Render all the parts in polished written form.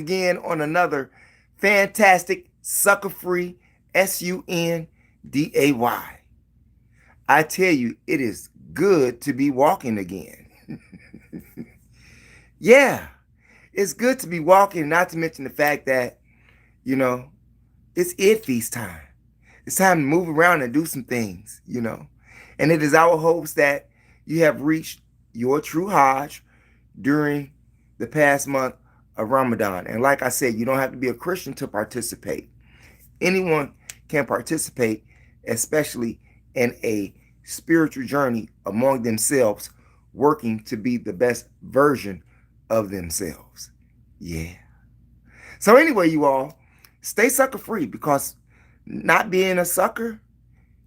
again on another fantastic sucker free Sunday. I tell you, it is good to be walking again. Yeah, it's good to be walking, not to mention the fact that, you know, it's Eid feast time. It's time to move around and do some things. And it is our hopes that you have reached your true Hajj during the past month of Ramadan. And like I said, you don't have to be a Christian to participate. Anyone can participate, especially in a spiritual journey among themselves, working to be the best version of themselves. Yeah. So, anyway, you all, stay sucker free because not being a sucker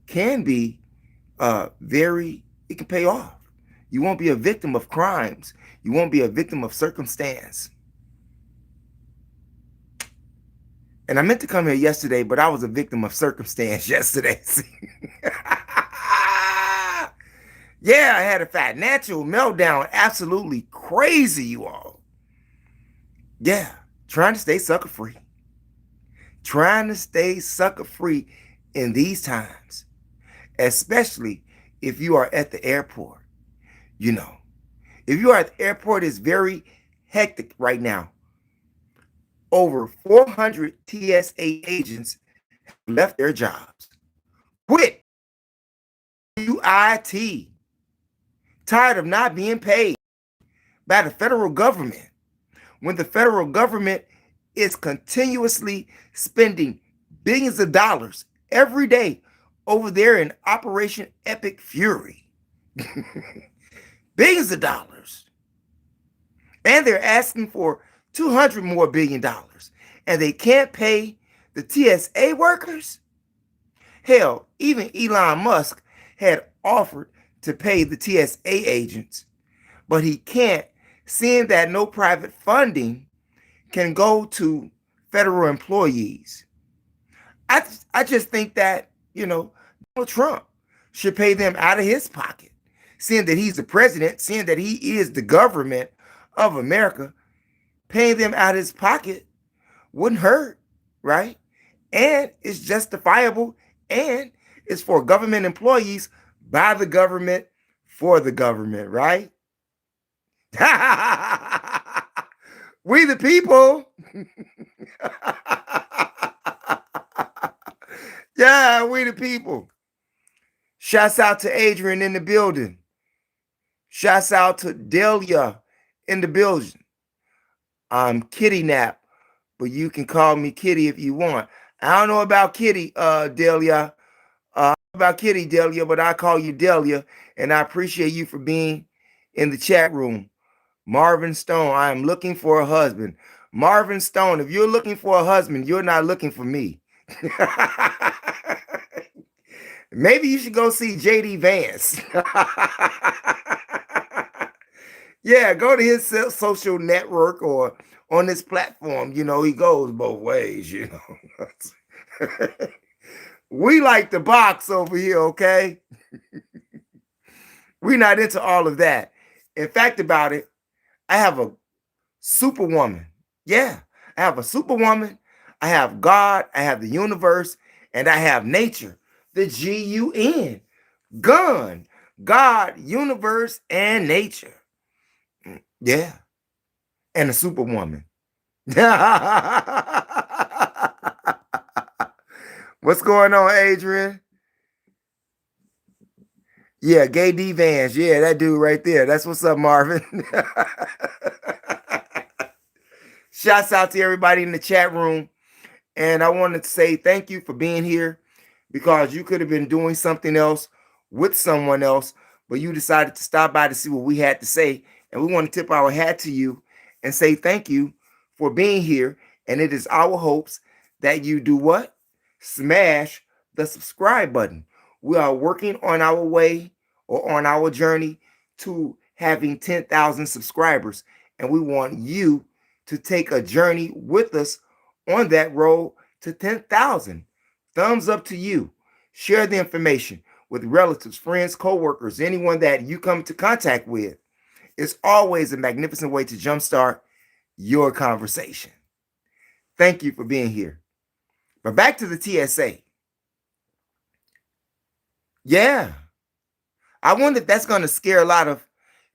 can be it can pay off. You won't be a victim of crimes, you won't be a victim of circumstance. And I meant to come here yesterday, but I was a victim of circumstance yesterday. Yeah, I had a financial meltdown. Absolutely crazy, you all. Yeah, trying to stay sucker free. Trying to stay sucker free in these times, especially if you are at the airport. You know, if you are at the airport, it's very hectic right now. Over 400 TSA agents have left their jobs. Quit. UIT. Tired of not being paid by the federal government when the federal government is continuously spending billions of dollars every day over there in Operation Epic Fury. Billions of dollars. And they're asking for $200 more billion. And they can't pay the TSA workers? Hell, even Elon Musk had offered to pay the TSA agents, but he can't, seeing that no private funding can go to federal employees. I just think that, Donald Trump should pay them out of his pocket, seeing that he's the president, seeing that he is the government of America. Paying them out of his pocket wouldn't hurt, right? And it's justifiable, and it's for government employees by the government for the government, right? We the people. Yeah, we the people. Shouts out to Adrian in the building. Shouts out to Delia in the building. I'm Kitty Nap, but you can call me Kitty if you want. I don't know about Kitty, Delia. About Kitty, Delia, but I call you Delia, and I appreciate you for being in the chat room. Marvin Stone, I am looking for a husband. Marvin Stone, if you're looking for a husband, you're not looking for me. Maybe you should go see JD Vance. Yeah, go to his social network or on this platform. He goes both ways. We like the box over here, okay? We're not into all of that. In fact, about it, I have a superwoman. Yeah, I have a superwoman. I have God. I have the universe. And I have nature. The GUN. Gun. God, universe, and nature. Yeah. And a superwoman. What's going on, Adrian? Yeah, Gay D Vans. Yeah, that dude right there. That's what's up, Marvin. Shouts out to everybody in the chat room. And I wanted to say thank you for being here because you could have been doing something else with someone else, but you decided to stop by to see what we had to say. And we want to tip our hat to you and say thank you for being here. And it is our hopes that you do what? Smash the subscribe button. We are working on our way or on our journey to having 10,000 subscribers. And we want you to take a journey with us on that road to 10,000. Thumbs up to you. Share the information with relatives, friends, coworkers, anyone that you come into contact with. It's always a magnificent way to jumpstart your conversation. Thank you for being here. But back to the TSA. Yeah. I wonder if that's going to scare a lot of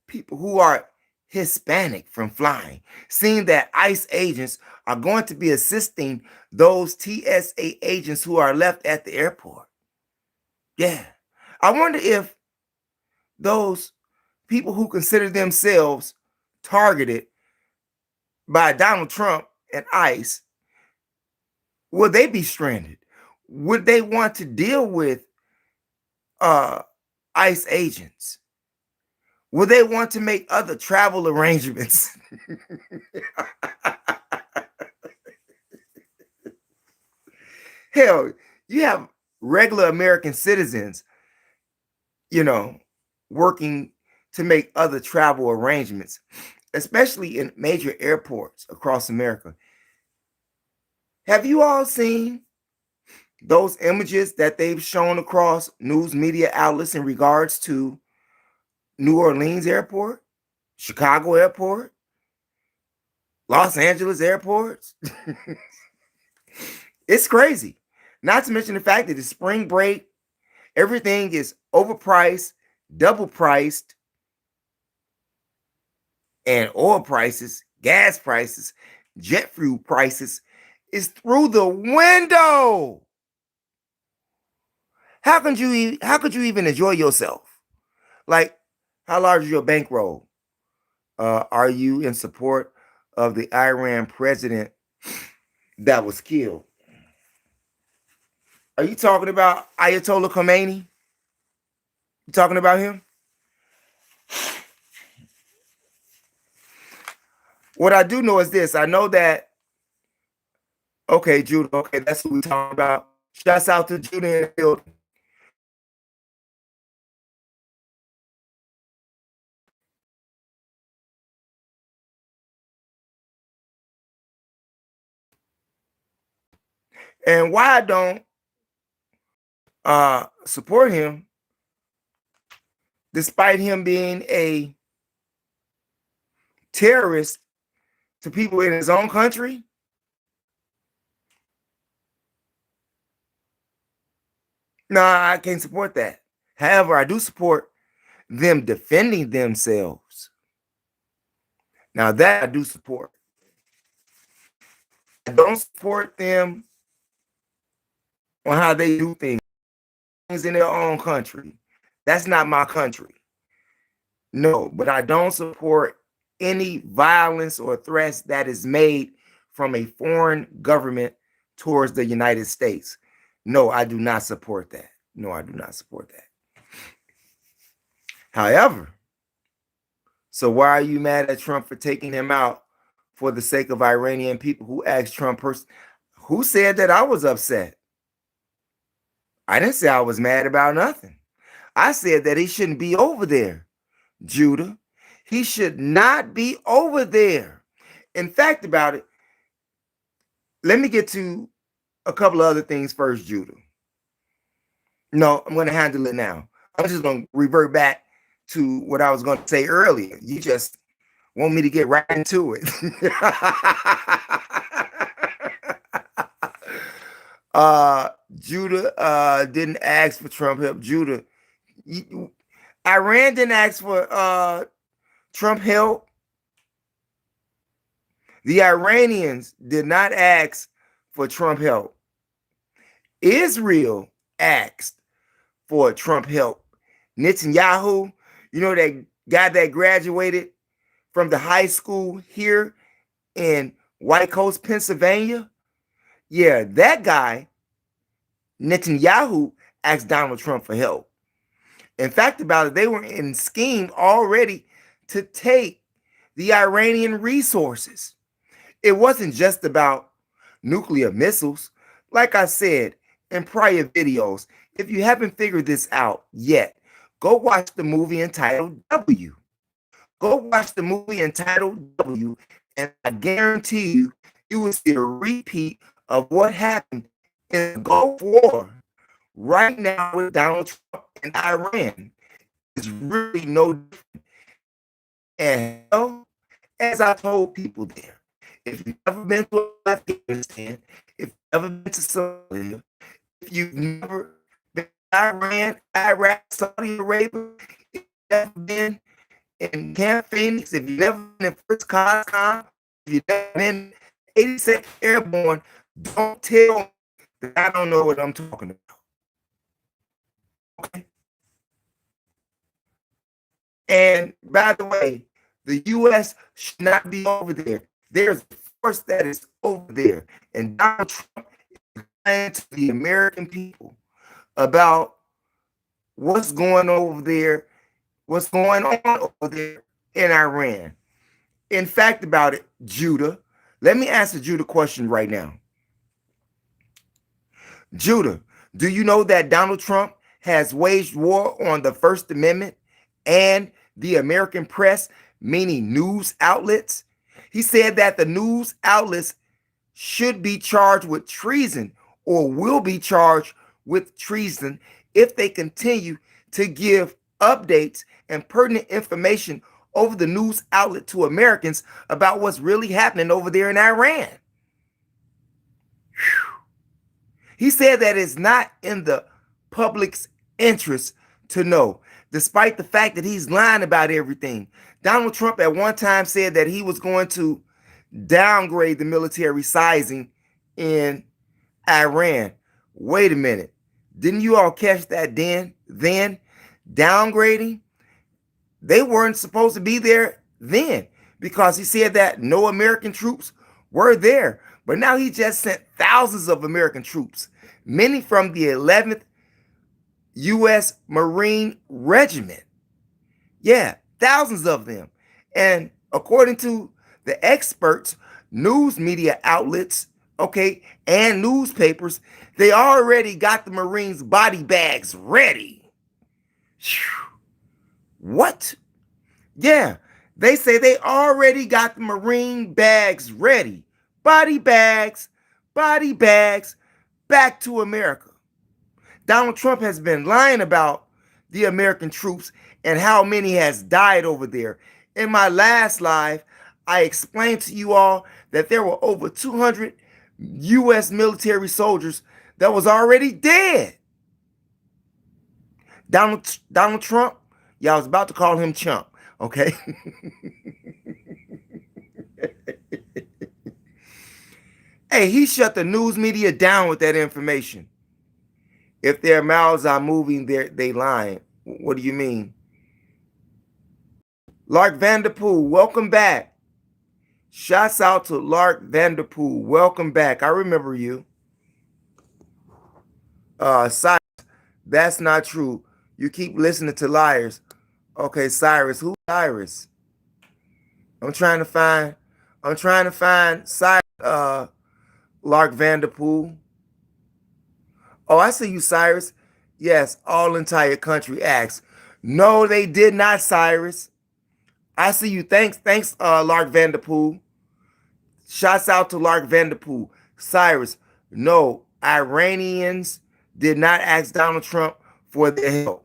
people who are Hispanic from flying, seeing that ICE agents are going to be assisting those TSA agents who are left at the airport. Yeah. I wonder if those people who consider themselves targeted by Donald Trump and ICE, will they be stranded? Would they want to deal with uh, ICE agents? Would they want to make other travel arrangements? Hell, you have regular American citizens, you know, working to make other travel arrangements, especially in major airports across America. Have you all seen those images that they've shown across news media outlets in regards to New Orleans Airport, Chicago Airport, Los Angeles airports? It's crazy. Not to mention the fact that it's spring break, everything is overpriced, double priced, and oil prices, gas prices, jet fuel prices is through the window. How could you even enjoy yourself? Like, how large is your bankroll? Are you in support of the Iran president that was killed? Are you talking about Ayatollah Khomeini? You talking about him? What I do know is this. I know that, okay, Judah, okay, that's what we talking about. Shouts out to Judah in the building. And why I don't support him, despite him being a terrorist to people in his own country? No, I can't support that. However, I do support them defending themselves. Now that I do support. I don't support them on how they do things in their own country. That's not my country. No, but I don't support any violence or threats that is made from a foreign government towards the United States. No, I do not support that. No, I do not support that. However, so why are you mad at Trump for taking him out for the sake of Iranian people? Who asked Trump who said that I was upset? I didn't say I was mad about nothing. I said that he shouldn't be over there, Judah. He should not be over there. In fact, about it, let me get to a couple of other things first, Judah. No, I'm going to handle it now. I'm just going to revert back to what I was going to say earlier. You just want me to get right into it. Judah didn't ask for Trump help. Judah, Iran didn't ask for Trump help. The Iranians did not ask for Trump help. Israel asked for Trump help. Netanyahu, you know, that guy that graduated from the high school here in White Coast, Pennsylvania. Yeah, that guy, Netanyahu, asked Donald Trump for help. In fact, about it, they were in scheme already to take the Iranian resources. It wasn't just about nuclear missiles. Like I said in prior videos, if you haven't figured this out yet, go watch the movie entitled W. Go watch the movie entitled W, and I guarantee you, you will see a repeat of what happened in the Gulf War right now with Donald Trump and Iran. It's really no different. And as I told people there, if you've never been to Afghanistan, if you've never been to Somalia, if you've never been to Iran, Iraq, Saudi Arabia, if you've never been in Camp Phoenix, if you've never been in First Coscom, if you've never been 82nd Airborne, don't tell me that I don't know what I'm talking about. Okay. And by the way, the U.S. should not be over there. There's a force that is over there. And Donald Trump is lying to the American people about what's going over there, what's going on over there in Iran. In fact, about it, Judah, let me answer Judah question right now. Judah, do you know that Donald Trump has waged war on the First Amendment and the American press, meaning news outlets? He said that the news outlets should be charged with treason or will be charged with treason if they continue to give updates and pertinent information over the news outlet to Americans about what's really happening over there in Iran. Whew. He said that it's not in the public's interest to know, despite the fact that he's lying about everything. Donald Trump at one time said that he was going to downgrade the military sizing in Iran. Wait a minute. Didn't you all catch that then? Downgrading? They weren't supposed to be there then because he said that no American troops were there. But now he just sent thousands of American troops, many from the 11th U.S. Marine Regiment. Yeah, thousands of them. And according to the experts, news media outlets, okay, and newspapers, they already got the Marines' body bags ready. What? Yeah, they say they already got the Marine bags ready. Body bags, back to America. Donald Trump has been lying about the American troops and how many has died over there. In my last live, I explained to you all that there were over 200 U.S. military soldiers that was already dead. Donald Trump, y'all was about to call him chump, okay? Hey, he shut the news media down with that information. If their mouths are moving, they lying. What do you mean? Lark Vanderpool, welcome back. Shouts out to Lark Vanderpool. Welcome back. I remember you. Cyrus, that's not true. You keep listening to liars. Okay, Cyrus. Who's Cyrus? I'm trying to find Cyrus, Lark Vanderpool. Oh, I see you, Cyrus. Yes, all entire country acts. No, they did not, Cyrus. I see you. Thanks, Lark Vanderpool. Shouts out to Lark Vanderpool. Cyrus, no, Iranians did not ask Donald Trump for their help.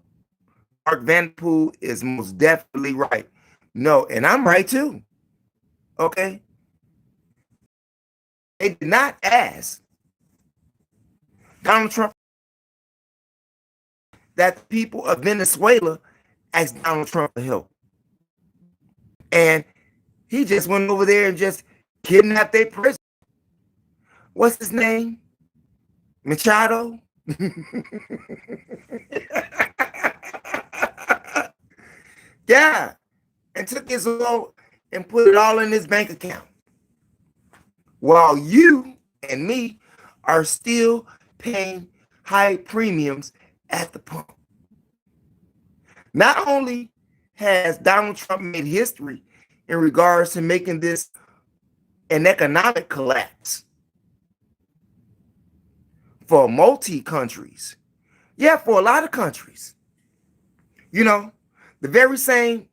Lark Vanderpool is most definitely right. No, and I'm right too. Okay? They did not ask Donald Trump that the people of Venezuela asked Donald Trump for help. And he just went over there and just kidnapped their president. What's his name? Machado? Yeah. And took his oil and put it all in his bank account. While you and me are still paying high premiums at the pump. Not only has Donald Trump made history in regards to making this an economic collapse for multi-countries. Yeah, for a lot of countries. You know, the very same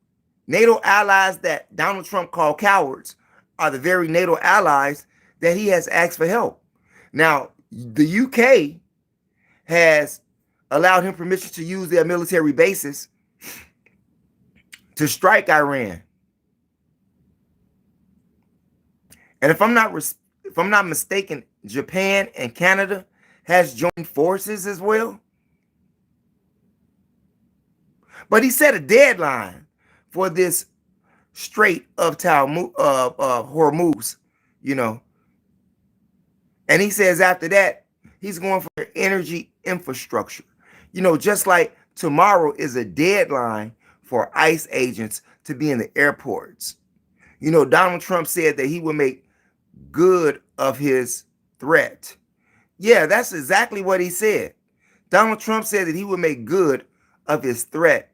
NATO allies that Donald Trump called cowards are the very NATO allies that he has asked for help. Now, the UK has allowed him permission to use their military bases to strike Iran. And if I'm not mistaken, Japan and Canada has joined forces as well. But he set a deadline for this Strait of Hormuz, you know. And he says after that, he's going for energy infrastructure. You know, just like tomorrow is a deadline for ICE agents to be in the airports. You know, Donald Trump said that he would make good of his threat. Yeah, that's exactly what he said. Donald Trump said that he would make good of his threat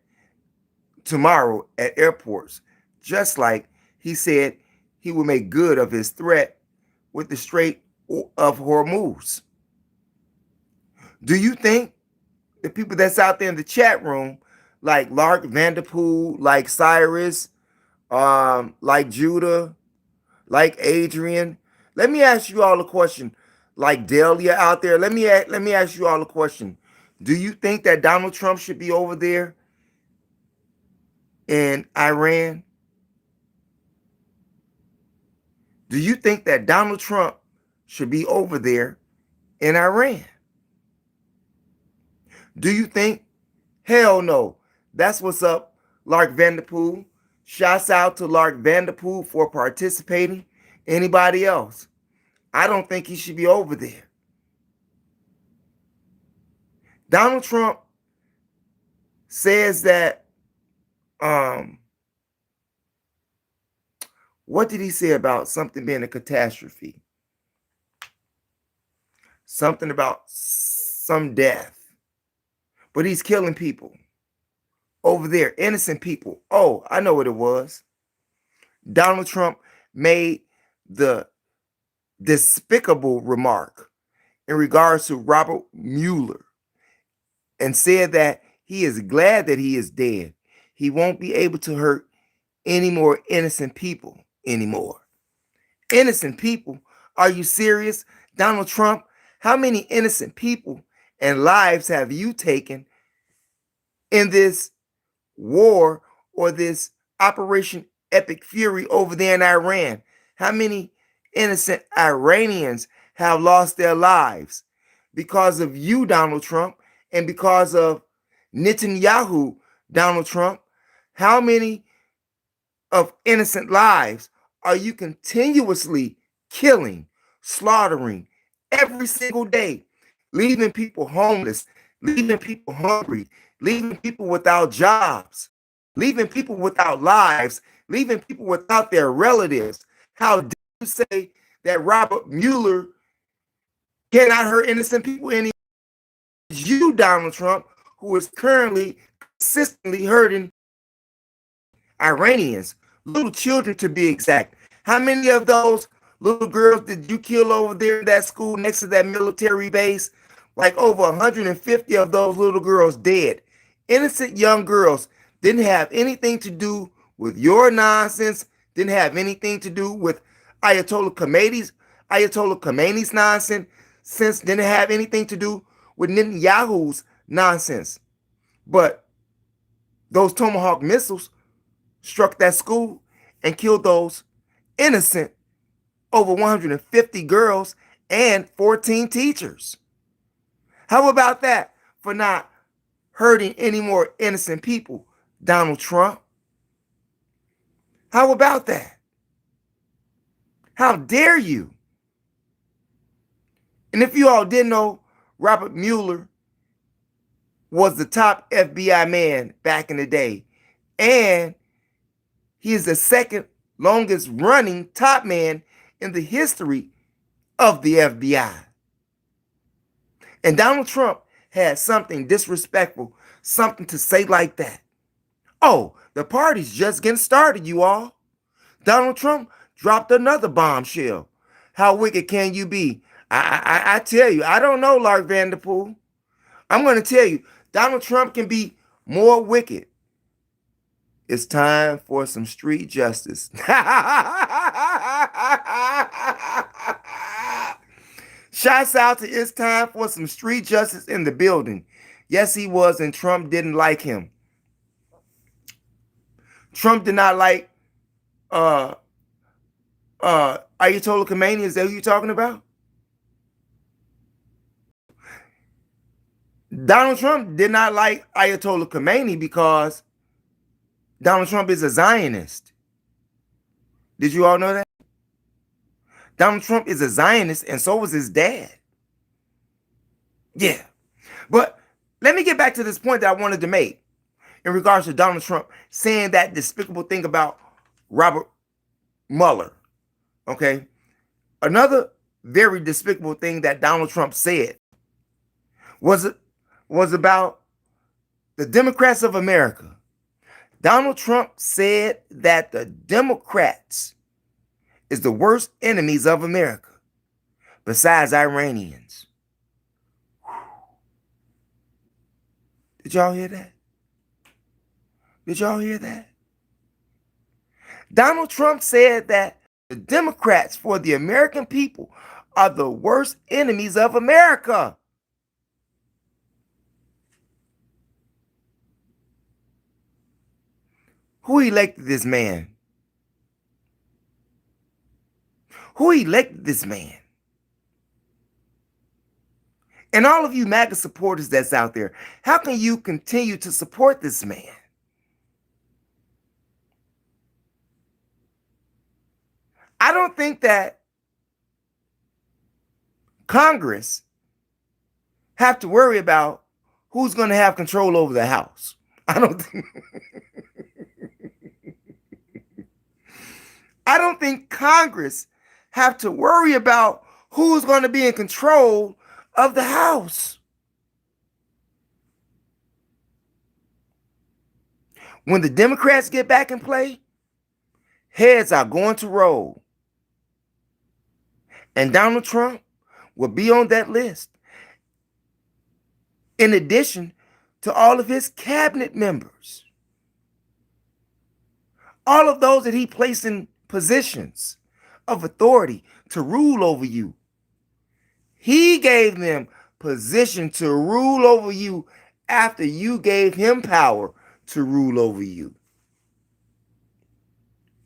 tomorrow at airports, just like he said he would make good of his threat with the Strait of Hormuz. Do you think the people that's out there in the chat room, like Lark Vanderpool, like Cyrus, like Judah, like Adrian, let me ask you all a question. Like Delia out there, let me ask you all a question. Do you think that Donald Trump should be over there in Iran? Do you think that Donald Trump should be over there in Iran? Do you think? Hell no. That's what's up, Lark Vanderpool. Shouts out to Lark Vanderpool for participating. Anybody else? I don't think he should be over there. Donald Trump says that, what did he say about something being a catastrophe? Something about some death. But he's killing people over there, innocent people. Oh, I know what it was. Donald Trump made the despicable remark in regards to Robert Mueller and said that he is glad that he is dead. He won't be able to hurt any more innocent people anymore. Innocent people? Are you serious? Donald Trump, how many innocent people and lives have you taken in this war or this Operation Epic Fury over there in Iran? How many innocent Iranians have lost their lives because of you, Donald Trump, and because of Netanyahu, Donald Trump? How many of innocent lives are you continuously killing, slaughtering every single day, leaving people homeless, leaving people hungry, leaving people without jobs, leaving people without lives, leaving people without their relatives? How dare you say that Robert Mueller cannot hurt innocent people anymore? It's you, Donald Trump, who is currently consistently hurting Iranians, little children to be exact. How many of those little girls did you kill over there in that school next to that military base? Like over 150 of those little girls dead. Innocent young girls didn't have anything to do with your nonsense, didn't have anything to do with Ayatollah Khamenei's nonsense, didn't have anything to do with Netanyahu's nonsense. But those Tomahawk missiles struck that school and killed those innocent over 150 girls and 14 teachers. How about that for not hurting any more innocent people, Donald Trump? How about that? How dare you? And if you all didn't know, Robert Mueller was the top FBI man back in the day. And he is the second longest running top man in the history of the FBI. And Donald Trump had something disrespectful, something to say like that. Oh, the party's just getting started, you all. Donald Trump dropped another bombshell. How wicked can you be? I tell you, I don't know, Lark Vanderpool. I'm going to tell you, Donald Trump can be more wicked. It's time for some street justice. Shouts out to It's Time for Some Street Justice in the building. Yes, he was, and Trump didn't like him. Trump did not like Ayatollah Khomeini, is that who you're talking about? Donald Trump did not like Ayatollah Khomeini because Donald Trump is a Zionist. Did you all know that? Donald Trump is a Zionist, and so was his dad. Yeah. But let me get back to this point that I wanted to make in regards to Donald Trump saying that despicable thing about Robert Mueller. Okay? Another very despicable thing that Donald Trump said was about the Democrats of America. Donald Trump said that the Democrats is the worst enemies of America, besides Iranians. Did y'all hear that? Did y'all hear that? Donald Trump said that the Democrats for the American people are the worst enemies of America. Who elected this man? Who elected this man? And all of you MAGA supporters that's out there, how can you continue to support this man? I don't think that Congress have to worry about who's going to have control over the House. I don't think Congress have to worry about who's going to be in control of the House. When the Democrats get back in play, heads are going to roll. And Donald Trump will be on that list. In addition to all of his cabinet members. All of those that he placed in positions of authority to rule over you. He gave them position to rule over you after you gave him power to rule over you.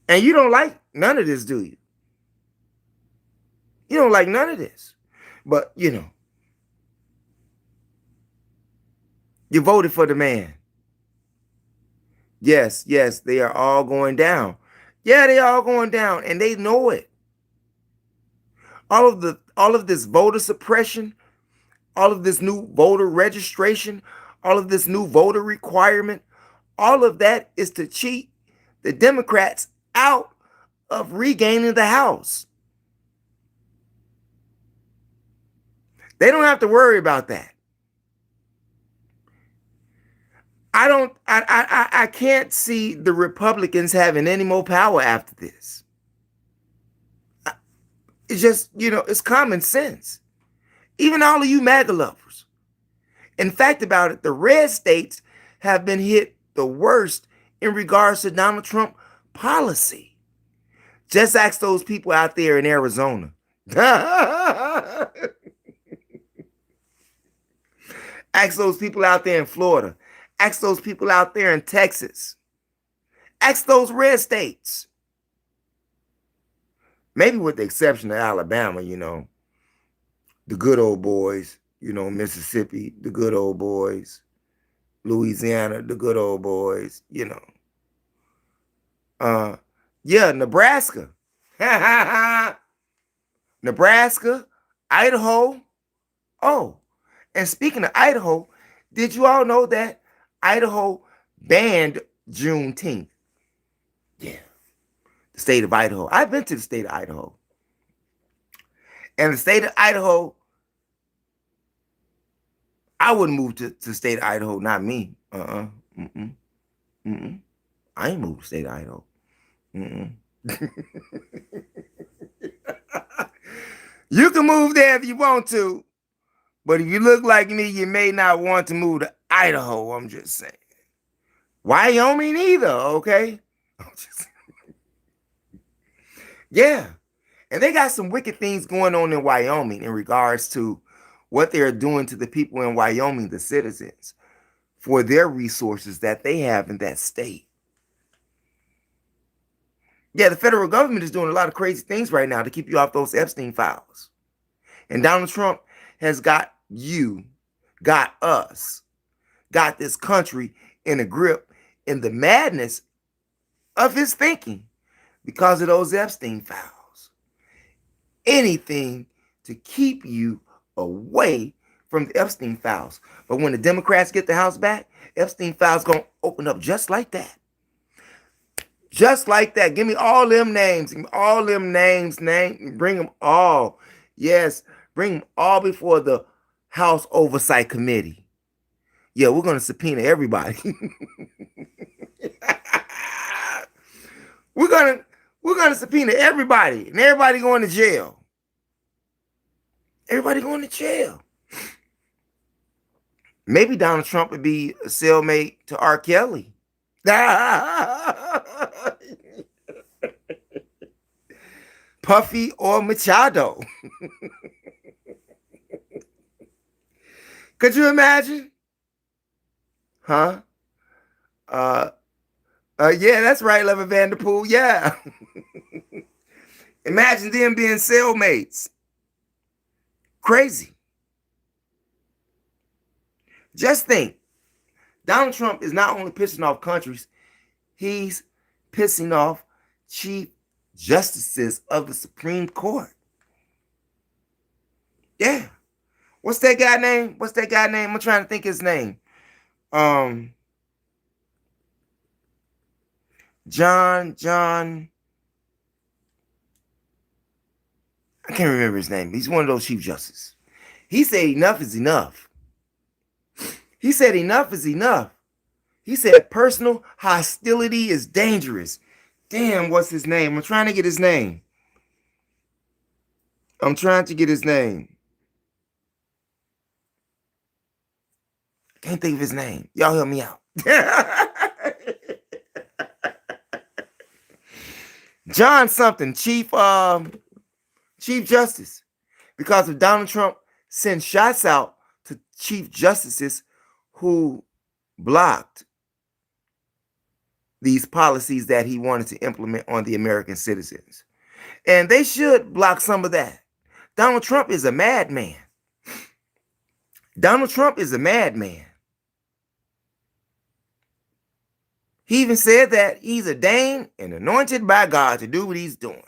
And you don't like none of this, do you? You don't like none of this. But, you know, you voted for the man. Yes, they are all going down. Yeah, they are all going down, and they know it. All of this voter suppression, all of this new voter registration, all of this new voter requirement, all of that is to cheat the Democrats out of regaining the House. They don't have to worry about that. I can't see the Republicans having any more power after this. It's just, it's common sense. Even all of you MAGA lovers. In fact about it, the red states have been hit the worst in regards to Donald Trump policy. Just ask those people out there in Arizona. Ask those people out there in Florida. Ask those people out there in Texas. Ask those red states. Maybe with the exception of Alabama, the good old boys, Mississippi, the good old boys, Louisiana, the good old boys, Nebraska. Nebraska, Idaho. Oh, and speaking of Idaho, did you all know that Idaho banned Juneteenth? Yeah. The state of Idaho. I've been to the state of Idaho. And the state of Idaho, I wouldn't move to the state of Idaho, not me. I ain't moved to the state of Idaho. You can move there if you want to. But if you look like me, you may not want to move to Idaho, I'm just saying. Wyoming either, okay? Yeah. And they got some wicked things going on in Wyoming in regards to what they're doing to the people in Wyoming, the citizens, for their resources that they have in that state. Yeah, the federal government is doing a lot of crazy things right now to keep you off those Epstein files. And Donald Trump has got you, got us, got this country in a grip in the madness of his thinking because of those Epstein files. Anything to keep you away from the Epstein files. But when the Democrats get the House back, Epstein files gonna open up just like that. Just like that. Give me all them names. Give me all them names. Bring them all. Yes, bring them all before the House Oversight Committee. Yeah, we're gonna subpoena everybody. we're gonna subpoena everybody, and everybody going to jail. Everybody going to jail. Maybe Donald Trump would be a cellmate to R. Kelly. Puffy or Machado. Could you imagine? Huh? Yeah, that's right, Lever Vanderpool. Yeah. Imagine them being cellmates. Crazy. Just think, Donald Trump is not only pissing off countries, he's pissing off chief justices of the Supreme Court. Yeah. What's that guy name? I'm trying to think his name. John. I can't remember his name. He's one of those chief justices. He said enough is enough. He said enough is enough. He said personal hostility is dangerous. Damn, what's his name? I'm trying to get his name. Can't think of his name. Y'all help me out. John something, Chief Justice. Because of Donald Trump sent shots out to Chief Justices who blocked these policies that he wanted to implement on the American citizens. And they should block some of that. Donald Trump is a madman. He even said that he's ordained and anointed by God to do what he's doing.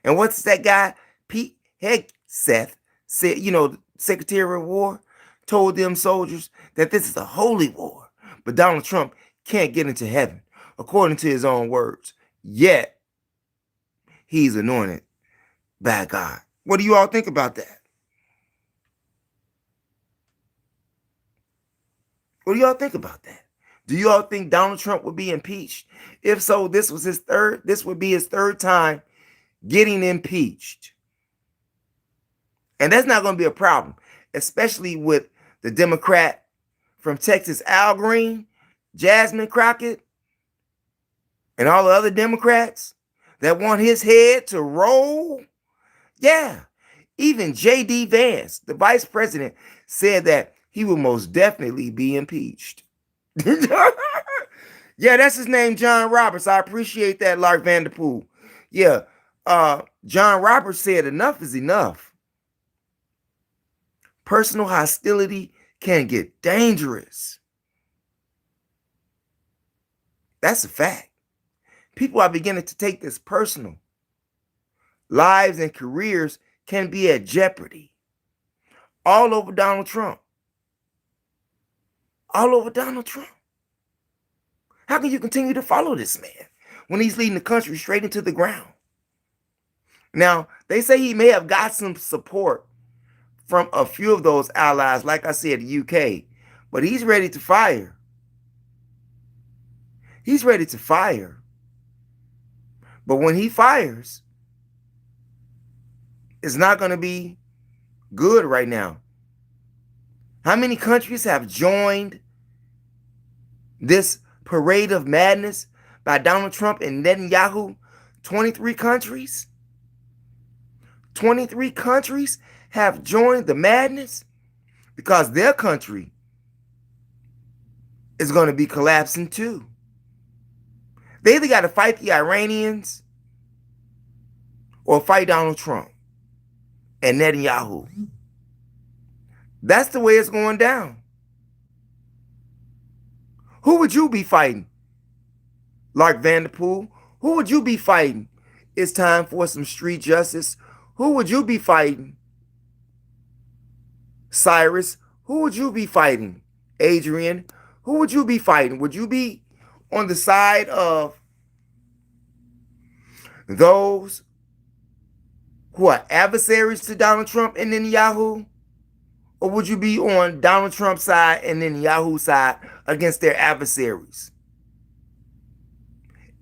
And what's that guy, Pete Hegseth, said, Secretary of War, told them soldiers that this is a holy war. But Donald Trump can't get into heaven, according to his own words. Yet, he's anointed by God. What do you all think about that? What do y'all think about that? Do you all think Donald Trump would be impeached? If so, this would be his third time getting impeached. And that's not going to be a problem, especially with the Democrat from Texas, Al Green, Jasmine Crockett, and all the other Democrats that want his head to roll. Yeah, even J.D. Vance, the vice president, said that he will most definitely be impeached. Yeah, that's his name, John Roberts. I appreciate that, Lark Vanderpool. Yeah, John Roberts said enough is enough. Personal hostility can get dangerous. That's a fact. People are beginning to take this personal. Lives and careers can be at jeopardy. All over Donald Trump. All over Donald Trump. How can you continue to follow this man when he's leading the country straight into the ground? Now, they say he may have got some support from a few of those allies, like I said, the UK, but he's ready to fire. He's ready to fire. But when he fires, it's not going to be good right now. How many countries have joined this parade of madness by Donald Trump and Netanyahu? 23 countries. 23 countries have joined the madness because their country is going to be collapsing too. They either got to fight the Iranians or fight Donald Trump and Netanyahu. That's the way it's going down. Who would you be fighting? Lark Vanderpool? Who would you be fighting? It's time for some street justice. Who would you be fighting? Cyrus? Who would you be fighting? Adrian? Who would you be fighting? Would you be on the side of those who are adversaries to Donald Trump and Netanyahu? Or would you be on Donald Trump's side and Netanyahu's side against their adversaries?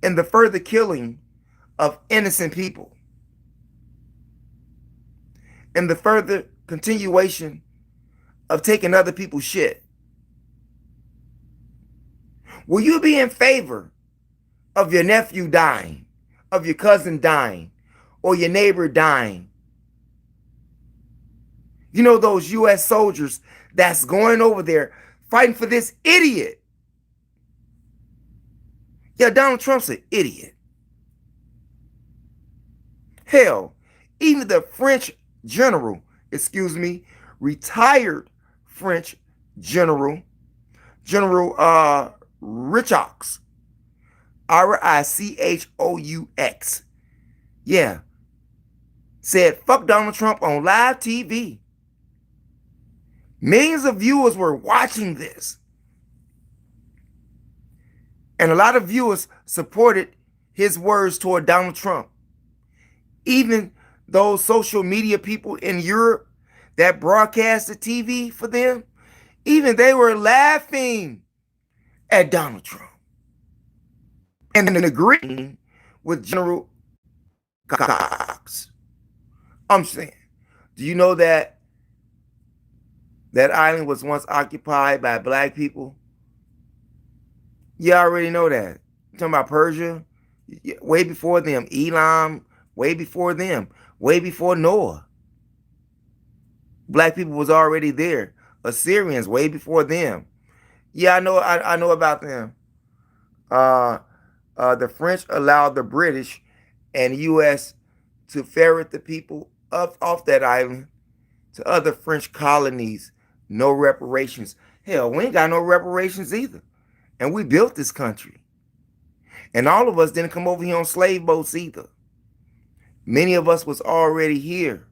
And the further killing of innocent people. And the further continuation of taking other people's shit. Will you be in favor of your nephew dying, of your cousin dying, or your neighbor dying? You know, those U.S. soldiers that's going over there fighting for this idiot. Yeah, Donald Trump's an idiot. Hell, even the French general, retired French general, General Richoux, Richoux, yeah, said fuck Donald Trump on live TV. Millions of viewers were watching this. And a lot of viewers supported his words toward Donald Trump. Even those social media people in Europe that broadcast the TV for them, even they were laughing at Donald Trump and agreeing with General Cox. I'm saying, do you know that that island was once occupied by black people? You already know that. You're talking about Persia, way before them. Elam, way before them. Way before Noah. Black people was already there. Assyrians, way before them. Yeah, I know about them. The French allowed the British and U.S. to ferret the people off that island to other French colonies. No reparations. Hell, we ain't got no reparations either. And we built this country. And all of us didn't come over here on slave boats either. Many of us was already here.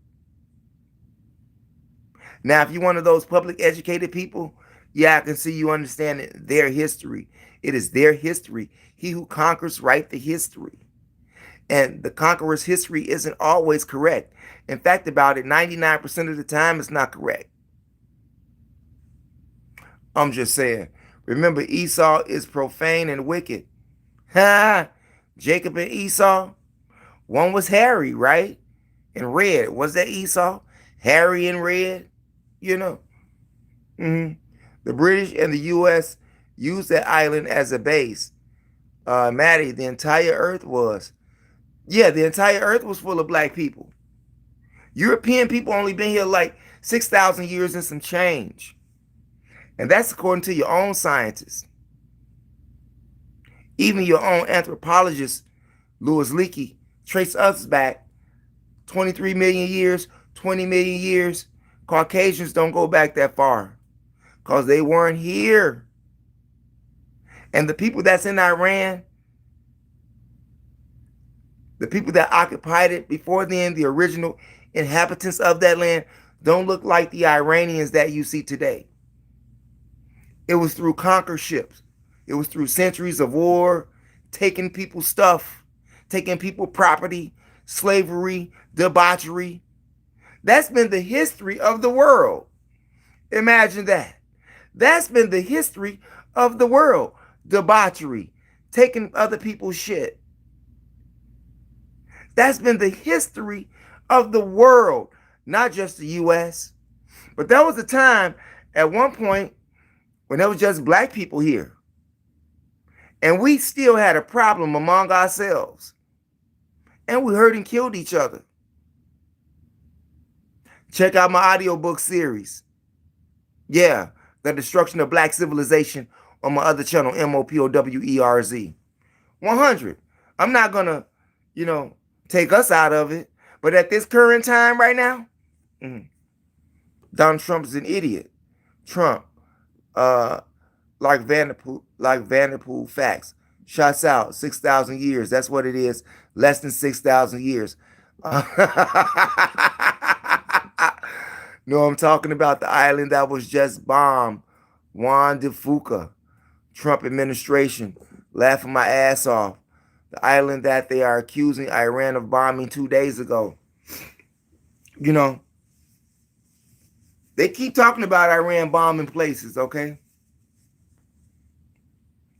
Now, if you're one of those public educated people, yeah, I can see you understanding their history. It is their history. He who conquers write the history. And the conqueror's history isn't always correct. In fact, about it, 99% of the time, it's not correct. I'm just saying. Remember, Esau is profane and wicked. Ha! Jacob and Esau. One was hairy, right? And red. Was that Esau? Hairy and red? You know. The British and the U.S. used that island as a base. Maddie, the entire earth was. Yeah, the entire earth was full of black people. European people only been here like 6,000 years and some change. And that's according to your own scientists. Even your own anthropologist, Louis Leakey, traced us back 23 million years, 20 million years. Caucasians don't go back that far because they weren't here. And the people that's in Iran, the people that occupied it before then, the original inhabitants of that land, don't look like the Iranians that you see today. It was through conquer ships. It was through centuries of war, taking people's stuff, taking people's property, slavery, debauchery. That's been the history of the world. Imagine that. That's been the history of the world. Debauchery, taking other people's shit. That's been the history of the world, not just the U.S. But there was a time at one point when there was just black people here. And we still had a problem among ourselves. And we hurt and killed each other. Check out my audiobook series. Yeah, The Destruction of Black Civilization on my other channel, MOPOWERZ. 100. I'm not going to, you know, take us out of it. But at this current time right now, Donald Trump is an idiot. Trump, uh, like Vanderpool facts. Shots out, 6,000 years. That's what it is. Less than 6,000 years. No, I'm talking about the island that was just bombed. Juan de Fuca, Trump administration, laughing my ass off. The island that they are accusing Iran of bombing 2 days ago. You know, they keep talking about Iran bombing places, okay?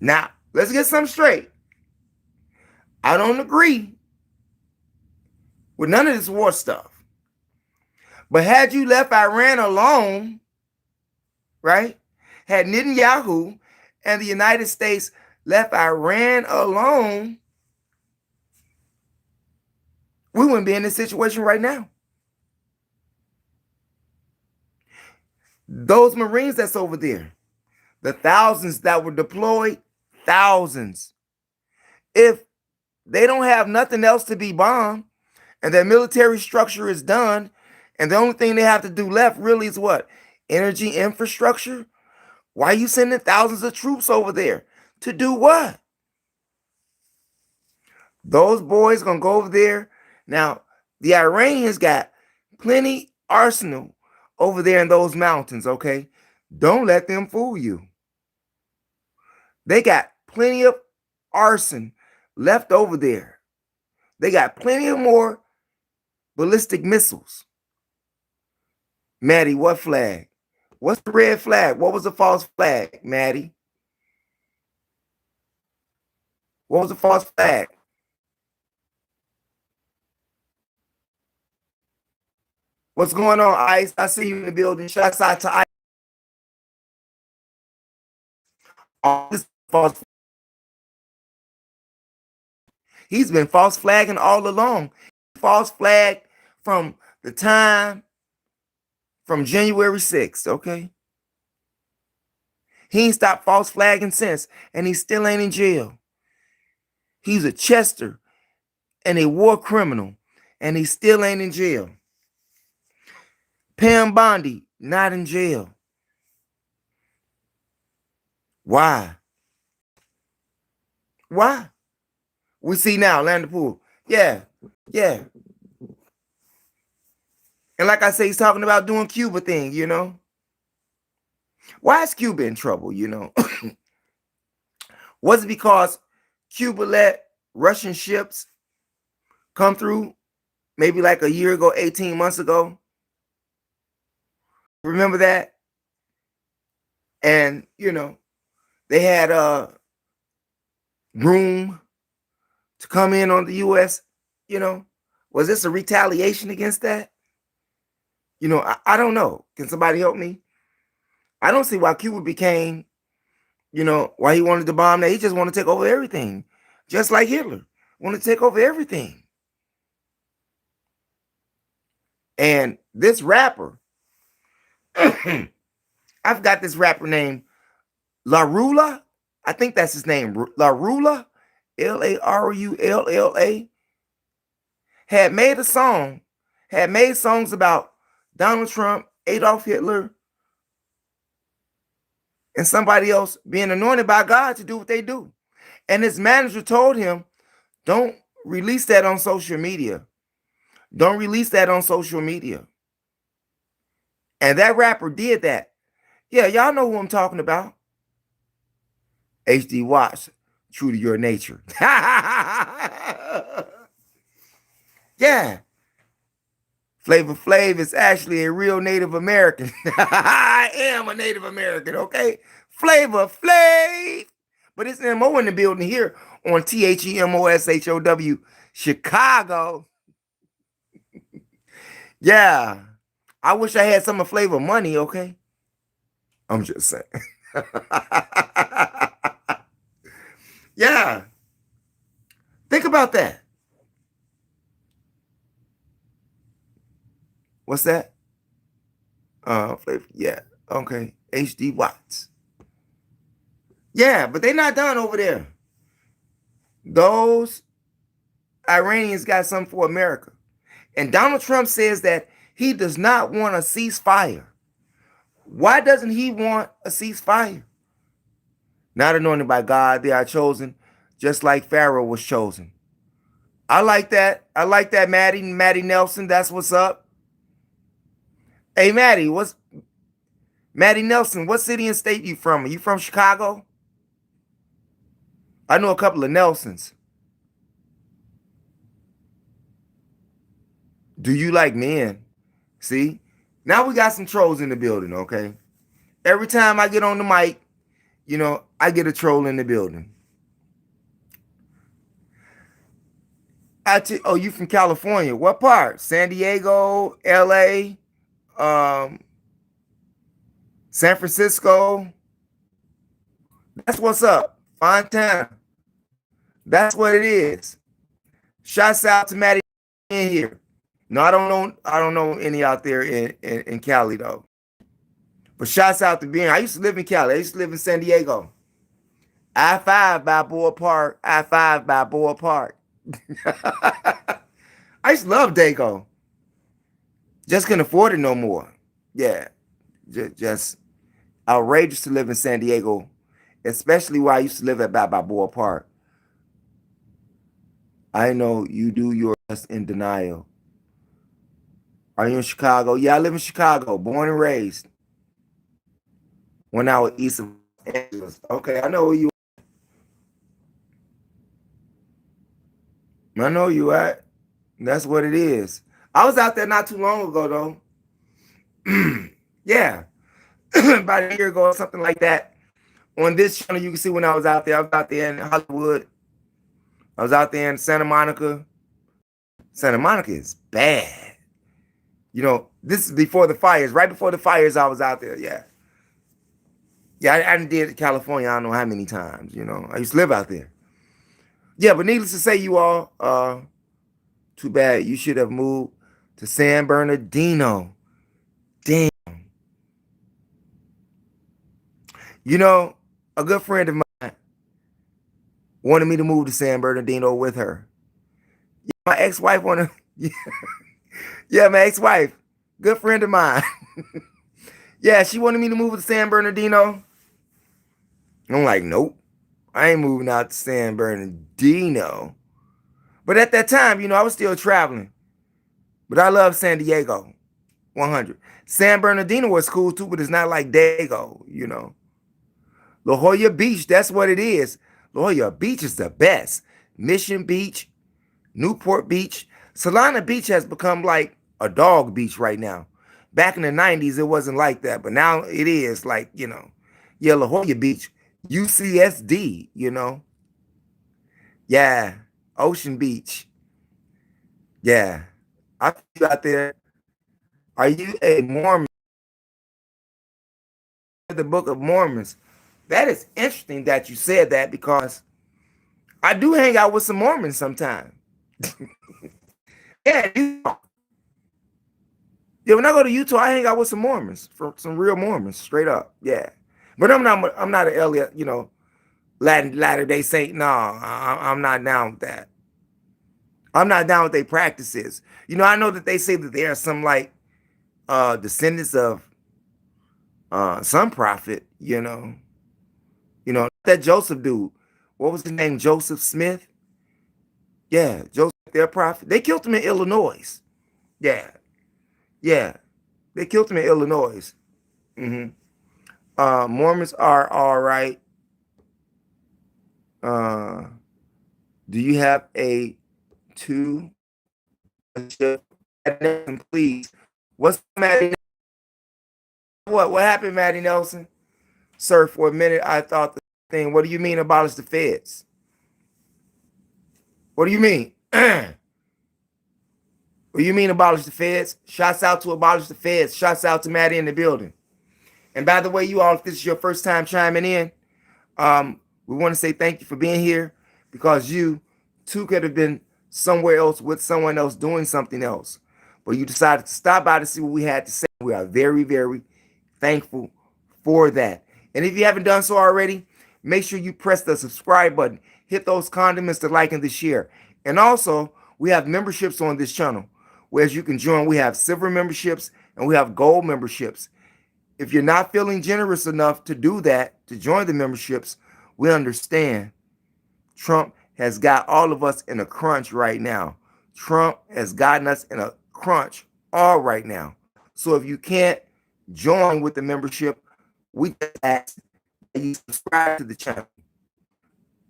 Now, let's get something straight. I don't agree with none of this war stuff. But had you left Iran alone, right? Had Netanyahu and the United States left Iran alone, we wouldn't be in this situation right now. Those Marines that's over there, the thousands that were deployed, thousands. If they don't have nothing else to be bombed and their military structure is done, and the only thing they have to do left really is what? Energy infrastructure? Why are you sending thousands of troops over there? To do what? Those boys gonna go over there. Now, the Iranians got plenty arsenal over there in those mountains, okay? Don't let them fool you. They got plenty of arson left over there. They got plenty of more ballistic missiles. Maddie, what flag? What's the red flag? What was the false flag, Maddie? What was the false flag? What's going on, Ice? I see you in the building. Shots out to Ice. All this false. He's been false flagging all along. False flag from the time from January 6th, okay? He ain't stopped false flagging since, and he still ain't in jail. He's a Chester and a war criminal, and he still ain't in jail. Pam Bondi, not in jail. Why? Why? We see now, Landerpool. Yeah. And like I say, he's talking about doing Cuba thing, you know? Why is Cuba in trouble, you know? Was it because Cuba let Russian ships come through maybe like a year ago, 18 months ago? Remember that? And, you know, they had room to come in on the U.S., you know? Was this a retaliation against that? You know, I don't know. Can somebody help me? I don't see why Cuba became, you know, why he wanted to bomb that. He just wanted to take over everything. Just like Hitler. Wanted to take over everything. And this rapper, I've got this rapper named La Rula. I think that's his name. La Rula, Larulla, had made songs about Donald Trump, Adolf Hitler, and somebody else being anointed by God to do what they do. And his manager told him, don't release that on social media. Don't release that on social media. And that rapper did that. Yeah, y'all know who I'm talking about. HD Watts, true to your nature. Yeah. Flavor Flav is actually a real Native American. I am a Native American, okay? Flavor Flav. But it's MO in the building here on THEMOSHOW Chicago. Yeah. I wish I had some of Flavor money, okay? I'm just saying. Yeah. Think about that. What's that? Yeah. Okay. HD Watts. Yeah, but they're not done over there. Those Iranians got something for America. And Donald Trump says that he does not want a ceasefire. Why doesn't he want a ceasefire? Not anointed by God, they are chosen, just like Pharaoh was chosen. I like that. I like that, Maddie Nelson. That's what's up. Hey, Maddie Nelson, what city and state you from? Are you from Chicago? I know a couple of Nelsons. Do you like men? See? Now we got some trolls in the building, okay? Every time I get on the mic, I get a troll in the building. Oh, you from California. What part? San Diego, LA, San Francisco. That's what's up. Fontana. That's what it is. Shouts out to Maddie in here. No, I don't know any out there in Cali though. But shouts out to being. I used to live in Cali. I used to live in San Diego. I-5 by Boa Park. I-5 by Boa Park. I used to love Dago. Just couldn't afford it no more. Yeah. Just outrageous to live in San Diego. Especially where I used to live at by Boa Park. I know you do yours in denial. Are you in Chicago? Yeah, I live in Chicago. Born and raised. 1 hour east of Los Angeles. Okay, I know where you are. I know you at. That's what it is. I was out there not too long ago, though. Yeah. About a year ago or something like that. On this channel, you can see when I was out there. I was out there in Hollywood. I was out there in Santa Monica. Santa Monica is bad. This is before the fires. Right before the fires, I was out there. Yeah. Yeah, I did California. I don't know how many times. I used to live out there. Yeah, but needless to say, you all, too bad. You should have moved to San Bernardino. Damn. A good friend of mine wanted me to move to San Bernardino with her. Yeah, my ex-wife wanted. Yeah, my ex-wife, good friend of mine. Yeah, she wanted me to move to San Bernardino. I'm like, nope, I ain't moving out to San Bernardino. But at that time, I was still traveling. But I love San Diego, 100. San Bernardino was cool too, but it's not like Dago, La Jolla Beach, that's what it is. La Jolla Beach is the best. Mission Beach, Newport Beach. Solana Beach has become like a dog beach right now. Back in the 90s, it wasn't like that. But now it is like, yeah, La Jolla Beach, UCSD, Yeah, Ocean Beach. Yeah. I see you out there. Are you a Mormon? The Book of Mormons. That is interesting that you said that because I do hang out with some Mormons sometimes. Yeah, when I go to Utah, I hang out with some Mormons, some real Mormons, straight up. Yeah, but I'm not an Elliot, Latter-day Saint. No, I'm not down with that. I'm not down with their practices. I know that they say that they are some like descendants of some prophet. That Joseph dude. What was his name? Joseph Smith. Yeah, Joseph, their prophet. They killed him in Illinois. Yeah. They killed him in Illinois. Mormons are all right. Do you have a two? Please. What's Maddie? What happened, Maddie Nelson? Sir, for a minute I thought the thing. What do you mean abolish the feds? What do you mean? What do you mean abolish the feds? Shouts out to abolish the feds. Shouts out to Maddie in the building. And by the way, you all, if this is your first time chiming in, we want to say thank you for being here because you too could have been somewhere else with someone else doing something else. But you decided to stop by to see what we had to say. We are very, very thankful for that. And if you haven't done so already, make sure you press the subscribe button. hit those condiments, the like, and the share. And also, we have memberships on this channel, whereas you can join. We have silver memberships and we have gold memberships. If you're not feeling generous enough to do that, to join the memberships, we understand. Trump has got all of us in a crunch right now. Trump has gotten us in a crunch all right now. So if you can't join with the membership, we just ask that you subscribe to the channel.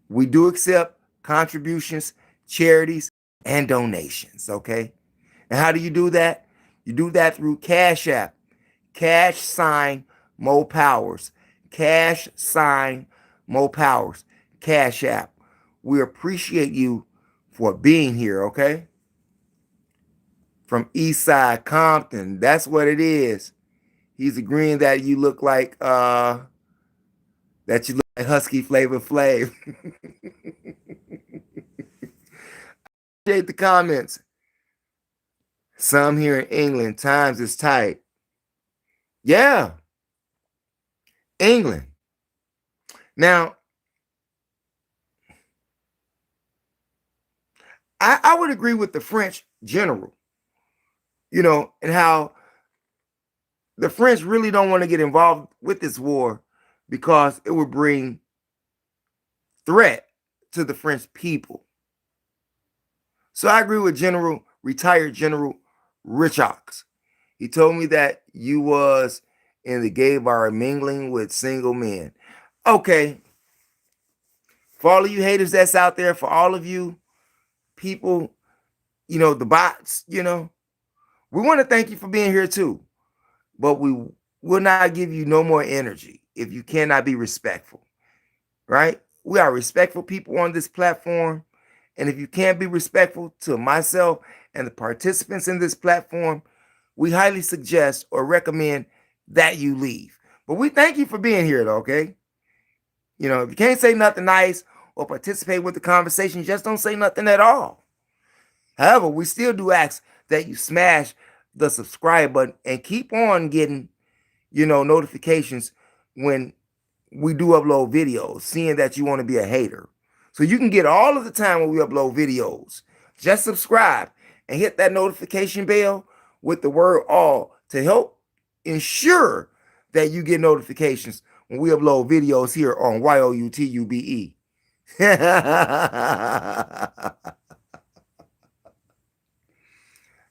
We do accept contributions, charities, and donations, okay? And how do you do that? You do that through Cash App. #Mo Powers. #Mo Powers. Cash App. We appreciate you for being here, okay? From Eastside Compton. That's what it is. He's agreeing that you look like Husky Flavor Flav. Appreciate the comments. Some here in England, times is tight. Yeah. England. Now, I would agree with the French general, and how the French really don't want to get involved with this war because it would bring threat to the French people. So I agree with retired General Richox. He told me that you was in the gay bar mingling with single men. Okay. For all of you haters that's out there, for all of you people, the bots, we want to thank you for being here too. But we will not give you no more energy if you cannot be respectful, right? We are respectful people on this platform. And if you can't be respectful to myself and the participants in this platform, we highly suggest or recommend that you leave. But we thank you for being here, though, okay? If you can't say nothing nice or participate with the conversation, just don't say nothing at all. However, we still do ask that you smash the subscribe button and keep on getting, notifications when we do upload videos, seeing that you want to be a hater. So you can get all of the time when we upload videos. Just subscribe and hit that notification bell with the word all to help ensure that you get notifications when we upload videos here on YOUTUBE.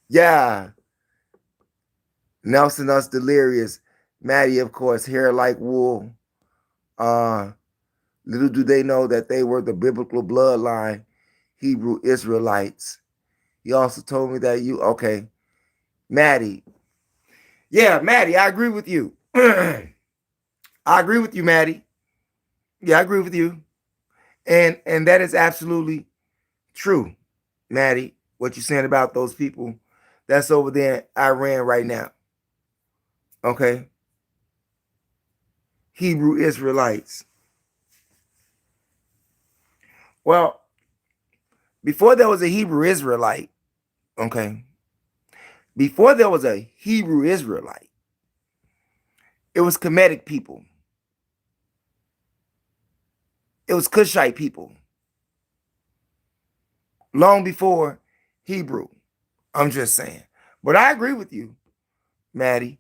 Yeah. Nelson Us Delirious. Maddie, of course, hair like wool. Little do they know that they were the biblical bloodline, Hebrew Israelites. He also told me that okay, Maddie. Yeah, Maddie, I agree with you. I agree with you, Maddie. Yeah, I agree with you. And that is absolutely true, Maddie, what you're saying about those people that's over there in Iran right now. Okay? Hebrew Israelites. Well, before there was a Hebrew Israelite, okay? Before there was a Hebrew Israelite, it was Kemetic people. It was Cushite people. Long before Hebrew. I'm just saying. But I agree with you, Maddie.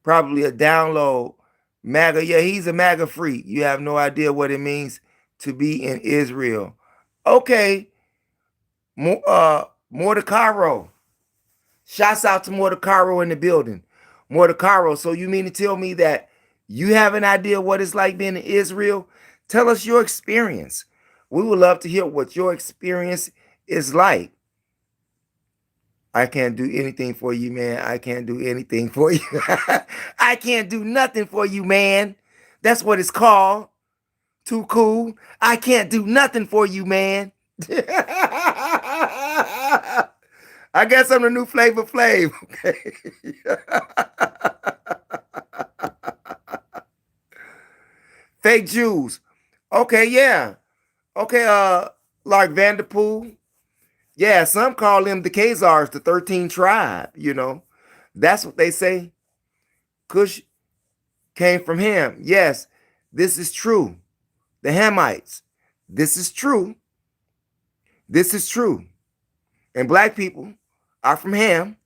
Probably a download. MAGA. Yeah, he's a MAGA freak. You have no idea what it means to be in Israel. Okay. Mordecaro. Shouts out to Mordecaro in the building. Mordecaro, so you mean to tell me that you have an idea what it's like being in Israel? Tell us your experience. We would love to hear what your experience is like. I can't do anything for you, man. I can't do anything for you. I can't do nothing for you, man. That's what it's called. Too cool. I can't do nothing for you, man. I guess I'm the new Flavor Flav. Okay. Fake Jews. Okay, yeah. Okay, like Vanderpool. Yeah, some call them the Khazars, the 13 tribe, That's what they say. Cush came from Ham. Yes, this is true. The Hamites. This is true. This is true. And black people are from Ham,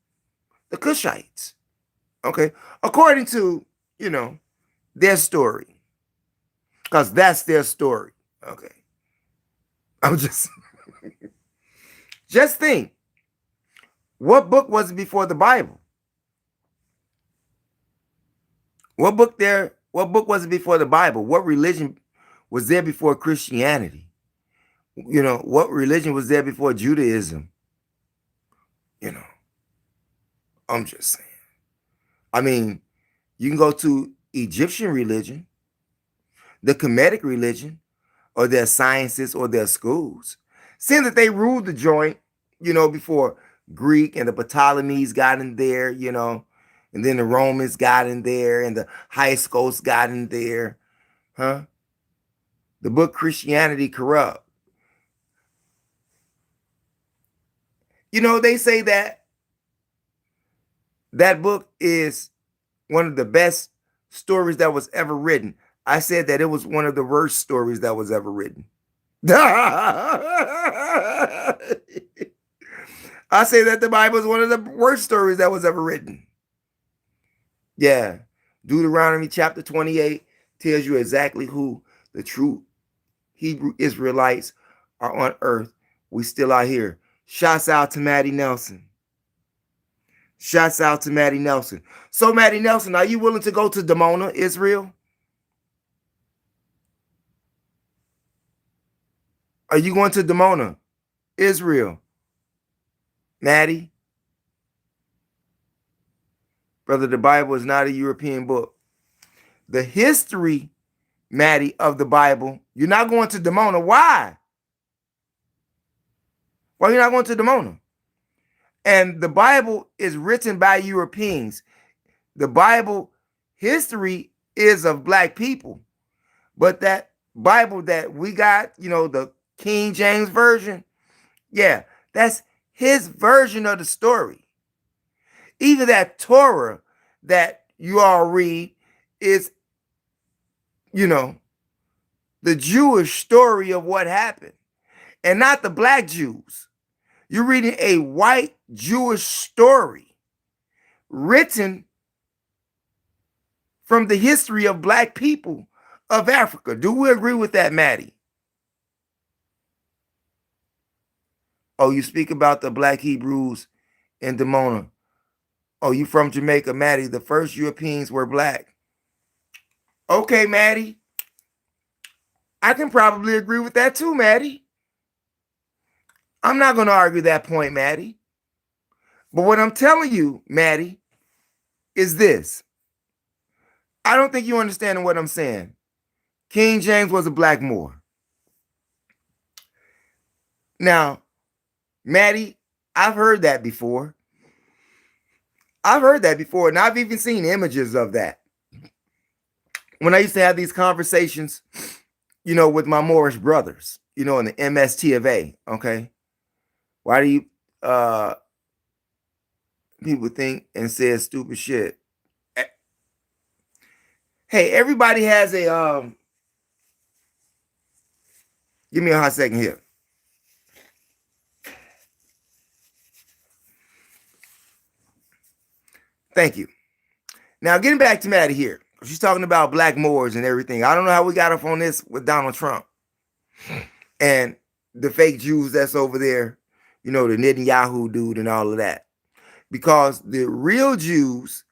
the Cushites. Okay. According to, their story. Because that's their story. Okay. I'm just think. What book was it before the Bible? What book was it before the Bible? What religion was there before Christianity? What religion was there before Judaism? I'm just saying. I mean, you can go to Egyptian religion, the Kemetic religion, or their sciences or their schools. Seeing that they ruled the joint, before Greek and the Ptolemies got in there, and then the Romans got in there and the Hyksos got in there, huh? The book Christianity Corrupt. They say that book is one of the best stories that was ever written. I said that it was one of the worst stories that was ever written. I say that the Bible is one of the worst stories that was ever written. Yeah. Deuteronomy chapter 28 tells you exactly who the true Hebrew Israelites are on earth. We still are here. Shouts out to Maddie Nelson. Shouts out to Maddie Nelson. So, Maddie Nelson, are you willing to go to Dimona, Israel? Are you going to Dimona, Israel? Maddie? Brother, the Bible is not a European book. The history, Maddie, of the Bible, you're not going to Dimona. Why? Why are you not going to Dimona? And the Bible is written by Europeans. The Bible history is of black people. But that Bible that we got, the King James Version, yeah, that's his version of the story. Even that Torah that you all read is, the Jewish story of what happened, and not the black Jews. You're reading a white Jewish story written from the history of black people of Africa. Do we agree with that, Maddie? Oh, you speak about the black Hebrews in Dimona. Oh, you from Jamaica, Maddie. The first Europeans were black. Okay, Maddie. I can probably agree with that too, Maddie. I'm not going to argue that point, Maddie. But what I'm telling you, Maddie, is this. I don't think you understand what I'm saying. King James was a black Moor. Now, Maddie, I've heard that before. And I've even seen images of that. When I used to have these conversations, with my Moorish brothers, in the MST of A, okay? Why do you people think and say stupid shit? Hey, everybody has a give me a hot second here. Thank you. Now, getting back to Maddie here. She's talking about black Moors and everything. I don't know how we got off on this with Donald Trump and the fake Jews that's over there, the Netanyahu dude and all of that. Because the real Jews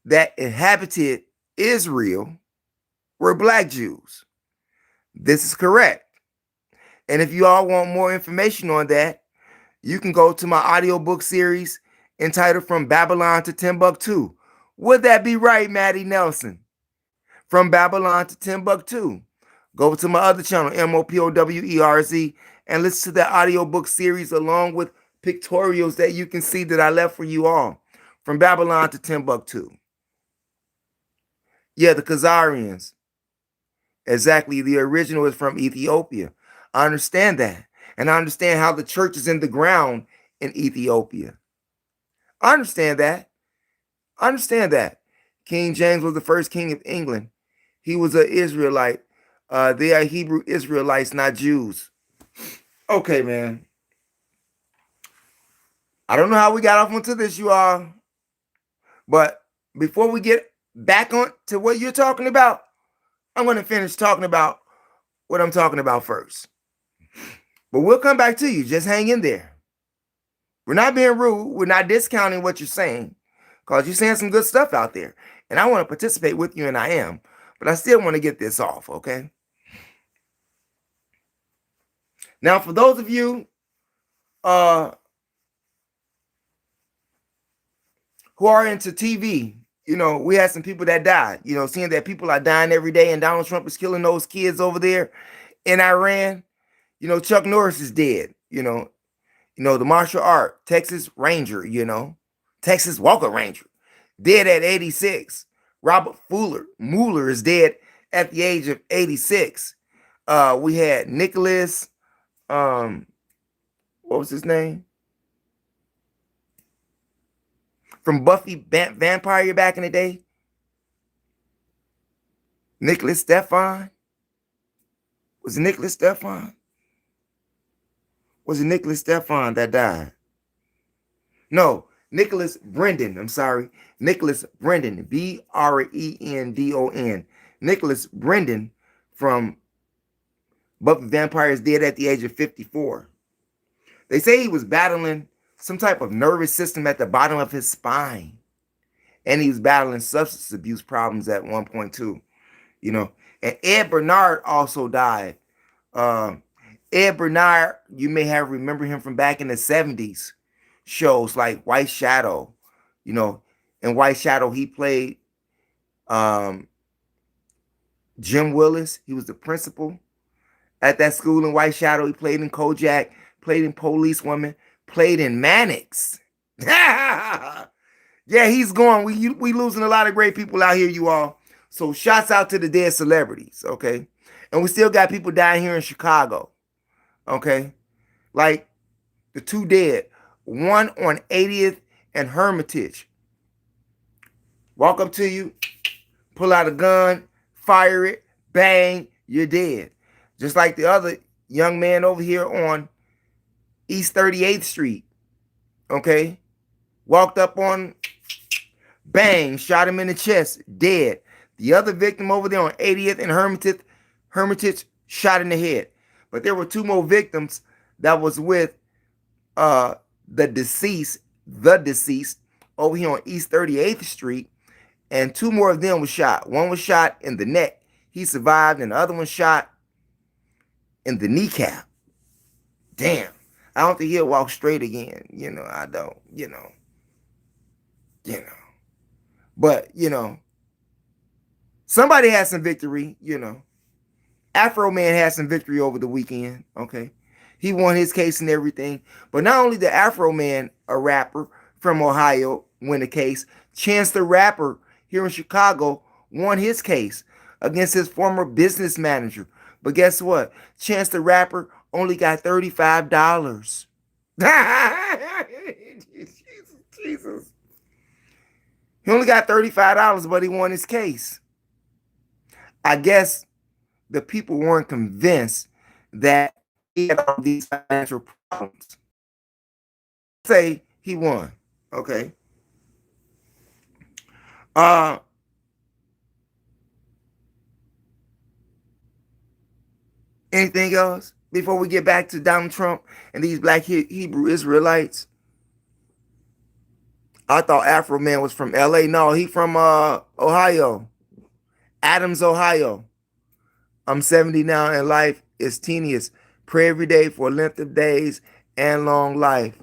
that inhabited Israel were black Jews. This is correct. And if you all want more information on that, you can go to my audiobook series entitled From Babylon to Timbuktu. Would that be right, Maddie Nelson? From Babylon to Timbuktu. Go to my other channel, MOPOWERZ, and listen to that audiobook series along with pictorials that you can see that I left for you all. From Babylon to Timbuktu. Yeah, the Khazarians. Exactly. The original is from Ethiopia. I understand that. And I understand how the church is in the ground in Ethiopia. I understand that. King James was the first king of England. He was an Israelite They are Hebrew Israelites, not Jews. Okay, man. I don't know how we got off onto this, you all. But before we get back on to what you're talking about, I'm going to finish talking about what I'm talking about first. But we'll come back to you. Just hang in there. We're not being rude. We're not discounting what you're saying, because you're saying some good stuff out there. And I want to participate with you, and I am. But I still want to get this off, okay? Now, for those of you who are into TV, we had some people that died. Seeing that people are dying every day, and Donald Trump is killing those kids over there in Iran. Chuck Norris is dead. The martial art, Texas Ranger, Texas Walker Ranger, dead at 86. Robert Mueller is dead at the age of 86. We had Nicholas, what was his name? From Buffy Vampire back in the day. Nicholas Stefan. Was it Nicholas Stefan? Was it Nicholas Stefan that died? No, Nicholas Brendan. I'm sorry. Nicholas Brendan. Brendon. Nicholas Brendan from Buffy Vampire is dead at the age of 54. They say he was battling some type of nervous system at the bottom of his spine. And he was battling substance abuse problems at one point too. And Ed Bernard also died. Ed Bernard, you may have remember him from back in the 70s shows like White Shadow. In White Shadow, he played Jim Willis. He was the principal at that school in White Shadow. He played in Kojak, played in Police Woman, played in Mannix. Yeah, he's gone. We losing a lot of great people out here, you all. So shouts out to the dead celebrities, okay? And we still got people dying here in Chicago, okay? Like the two dead, one on 80th and Hermitage. Walk up to you, pull out a gun, fire it, bang, you're dead. Just like the other young man over here on East 38th Street, okay? Walked up on, bang, shot him in the chest, dead. The other victim over there on 80th and Hermitage shot in the head. But there were two more victims that was with the deceased over here on East 38th Street, and two more of them was shot. One was shot in the neck. He survived, and the other one shot in the kneecap. Damn. I don't think he'll walk straight again. I don't, But, somebody had some victory, Afro Man had some victory over the weekend, okay? He won his case and everything. But not only did Afro Man, a rapper from Ohio, win the case, Chance the Rapper here in Chicago won his case against his former business manager. But guess what? Chance the Rapper only got $35. Jesus. He only got $35, but he won his case. I guess the people weren't convinced that he had all these financial problems. Say he won, okay? Anything else before we get back to Donald Trump and these black Hebrew Israelites? I thought Afro Man was from LA. No, he from Ohio. Adams, Ohio. I'm 70 now and life is tedious. Pray every day for a length of days and long life.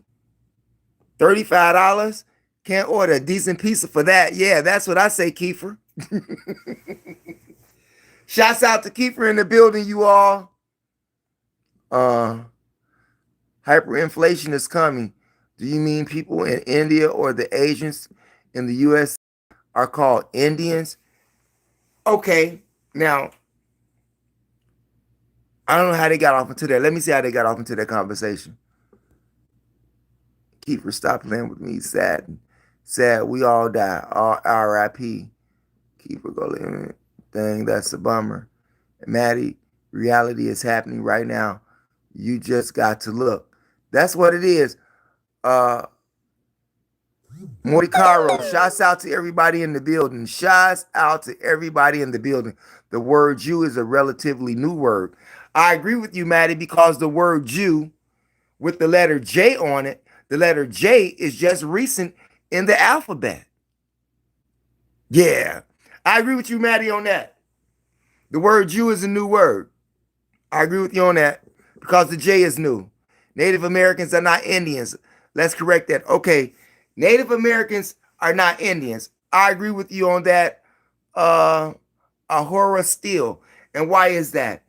$35? Can't order a decent pizza for that. Yeah, that's what I say, Kiefer. Shouts out to Kiefer in the building, you all. Hyperinflation is coming. Do you mean people in India or the Asians in the U.S. are called Indians? Okay, now, I don't know how they got off into that. Let me see how they got off into that conversation. Kiefer, stop playing with me. Sad. We all die. R.I.P. Kiefer, go live. Dang, that's a bummer. Maddie, reality is happening right now. You just got to look. That's what it is. Uh, Morticaro, shouts out to everybody in the building. Shouts out to everybody in the building. The word Jew is a relatively new word. I agree with you, Maddie, because the word Jew with the letter J on it, the letter J is just recent in the alphabet. Yeah, I agree with you, Maddie, on that. The word Jew is a new word. I agree with you on that because the J is new. Native Americans are not Indians. Let's correct that. Okay, Native Americans are not Indians. I agree with you on that. A horror still. And why is that?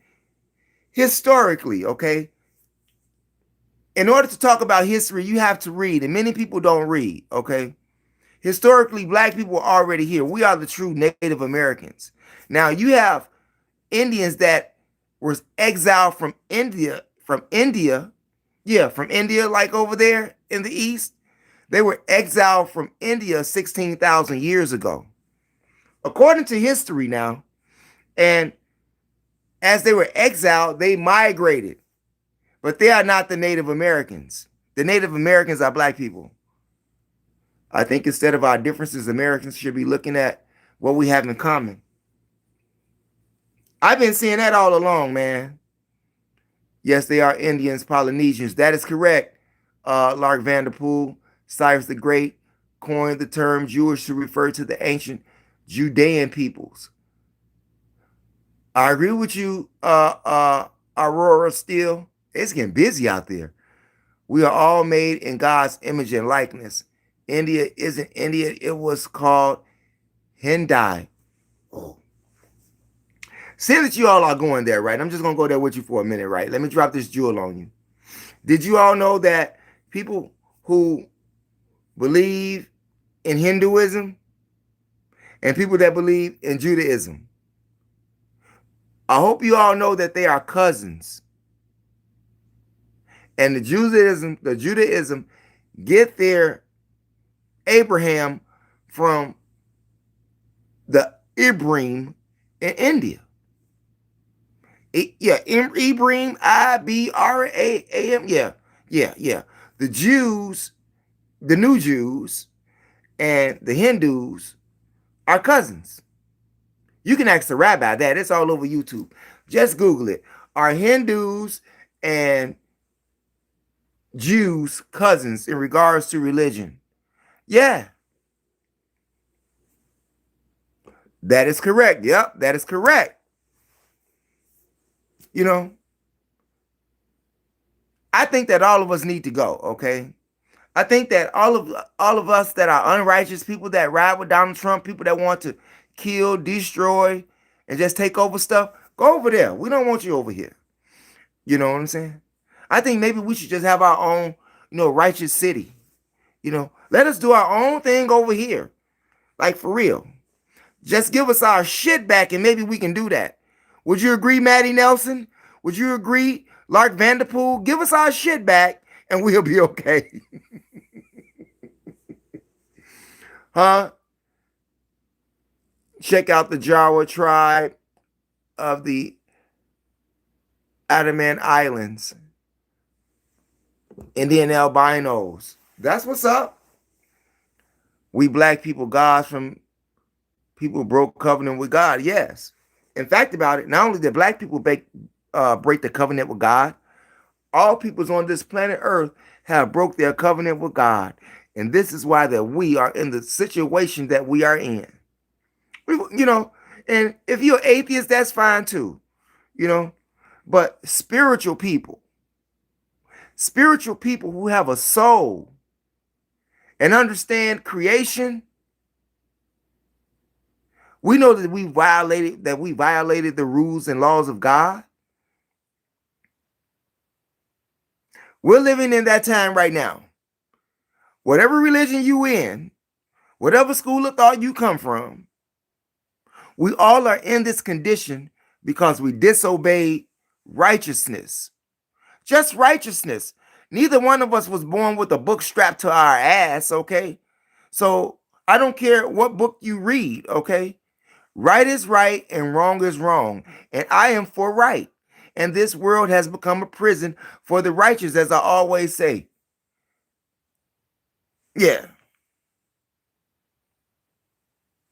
Historically, okay, in order to talk about history, you have to read, and many people don't read, okay? Historically, black people are already here. We are the true Native Americans. Now, you have Indians that was exiled from India, yeah, from India, like over there in the East. They were exiled from India 16,000 years ago. According to history now, and as they were exiled, they migrated, but they are not the Native Americans. The Native Americans are black people. I think instead of our differences, Americans should be looking at what we have in common. I've been seeing that all along, man. Yes, they are Indians, Polynesians. That is correct. Lark Vanderpool, Cyrus the Great coined the term Jewish to refer to the ancient Judean peoples. I agree with you, Aurora Steele. It's getting busy out there. We are all made in God's image and likeness. India isn't India. It was called Hindi. Oh. Seeing that you all are going there, right? I'm just going to go there with you for a minute, right? Let me drop this jewel on you. Did you all know that people who believe in Hinduism and people that believe in Judaism, I hope you all know that they are cousins. And the Judaism get their Abraham from the Ibrahim in India. Ibrahim, Ibrahim. Yeah. The Jews, the new Jews, and the Hindus are cousins. You can ask the rabbi that. It's all over YouTube. Just Google it. Are Hindus and Jews cousins in regards to religion? Yeah. That is correct. Yep, that is correct. You know, I think that all of us need to go, okay? I think that all of us that are unrighteous, people that ride with Donald Trump, people that want to kill, destroy, and just take over stuff, go over there. We don't want you over here. You know what I'm saying? I think maybe we should just have our own, righteous city. Let us do our own thing over here. Like for real. Just give us our shit back and maybe we can do that. Would you agree, Maddie Nelson? Would you agree, Lark Vanderpool? Give us our shit back and we'll be okay. Huh? Check out the Jawa tribe of the Andaman Islands. Indian albinos. That's what's up. We black people, gods from people broke covenant with God. Yes. In fact about it, not only did black people break the covenant with God, all peoples on this planet Earth have broke their covenant with God. And this is why that we are in the situation that we are in. And if you're atheist, that's fine too. But spiritual people who have a soul and understand creation, we know that we violated the rules and laws of God. We're living in that time right now. Whatever religion you in, whatever school of thought you come from, we all are in this condition because we disobeyed righteousness. Just righteousness. Neither one of us was born with a book strapped to our ass, okay? So I don't care what book you read, okay? Right is right and wrong is wrong. And I am for right. And this world has become a prison for the righteous, as I always say. Yeah.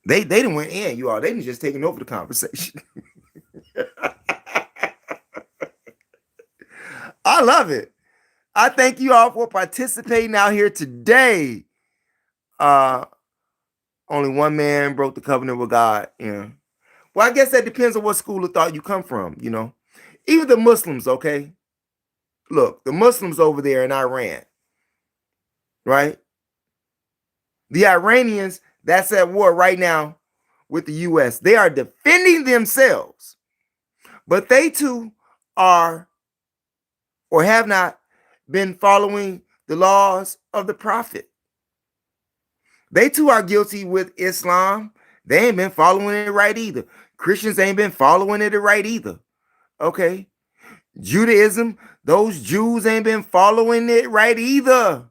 They didn't went in, you all. They didn't just taking over the conversation. I love it. I thank you all for participating out here today. Uh Only one man broke the covenant with God. Yeah. Well, I guess that depends on what school of thought you come from, you know. Even the Muslims, okay? Look, the Muslims over there in Iran, right? The Iranians that's at war right now with the US. They are defending themselves. But they too are or have not been following the laws of the prophet. They too are guilty with Islam. They ain't been following it right either. Christians ain't been following it right either. Okay. Judaism, those Jews ain't been following it right either.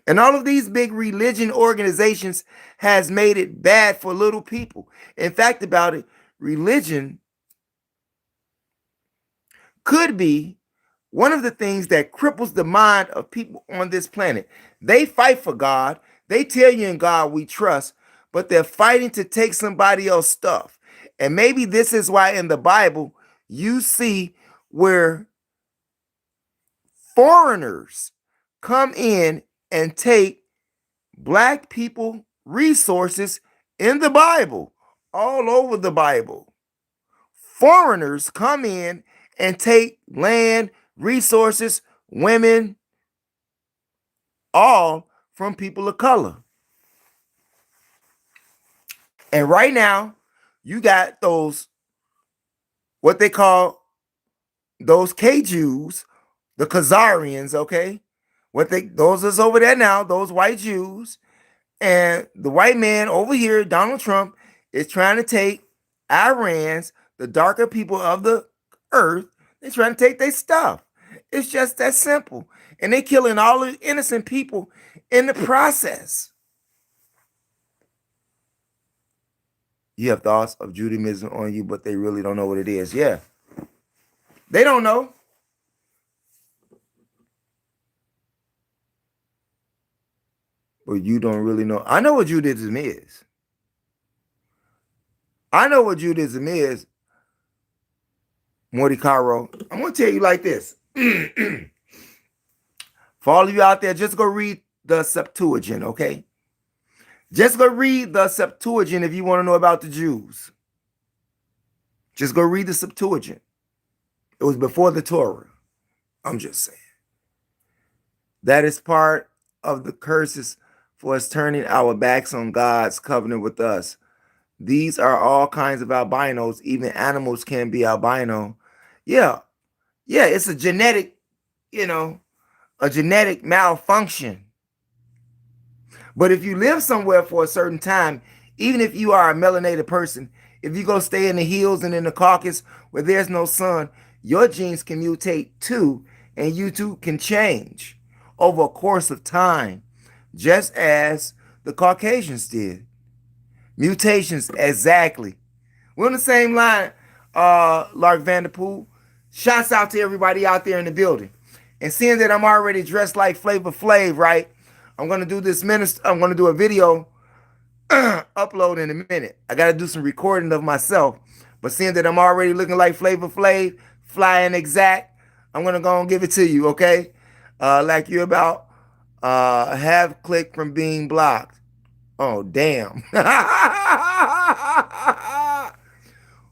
And all of these big religion organizations has made it bad for little people. In fact, about it, religion could be one of the things that cripples the mind of people on this planet. They fight for God. They tell you in God we trust, but they're fighting to take somebody else's stuff. And maybe this is why in the Bible you see where foreigners come in and take black people resources in the Bible, all over the Bible. Foreigners come in and take land, resources, women, all from people of color. And right now, you got those, what they call those K-Jews, the Khazarians, okay? Those is over there now, those white Jews. And the white man over here, Donald Trump, is trying to take Iran's, the darker people of the earth, they're trying to take their stuff. It's just that simple. And they're killing all the innocent people in the process. You have thoughts of Judaism on you, but they really don't know what it is. Yeah. They don't know. But you don't really know. I know what Judaism is. I know what Judaism is, Morty Caro. I'm going to tell you like this. For all of you out there, just go read the Septuagint, okay? Just go read the Septuagint if you want to know about the Jews. Just go read the Septuagint. It was before the Torah. I'm just saying. That is part of the curses for us turning our backs on God's covenant with us. These are all kinds of albinos. Even animals can be albino. Yeah. Yeah, it's a genetic, a genetic malfunction. But if you live somewhere for a certain time, even if you are a melanated person, if you go stay in the hills and in the Caucasus where there's no sun, your genes can mutate too, and you too can change over a course of time, just as the Caucasians did. Mutations, exactly. We're on the same line, Lark Vanderpool. Shouts out to everybody out there in the building. And seeing that I'm already dressed like Flavor Flav, right? I'm gonna do this I'm gonna do a video upload in a minute. I gotta do some recording of myself. But seeing that I'm already looking like Flavor Flav, flying exact, I'm gonna go and give it to you, okay? Like you're about half click from being blocked. Oh, damn.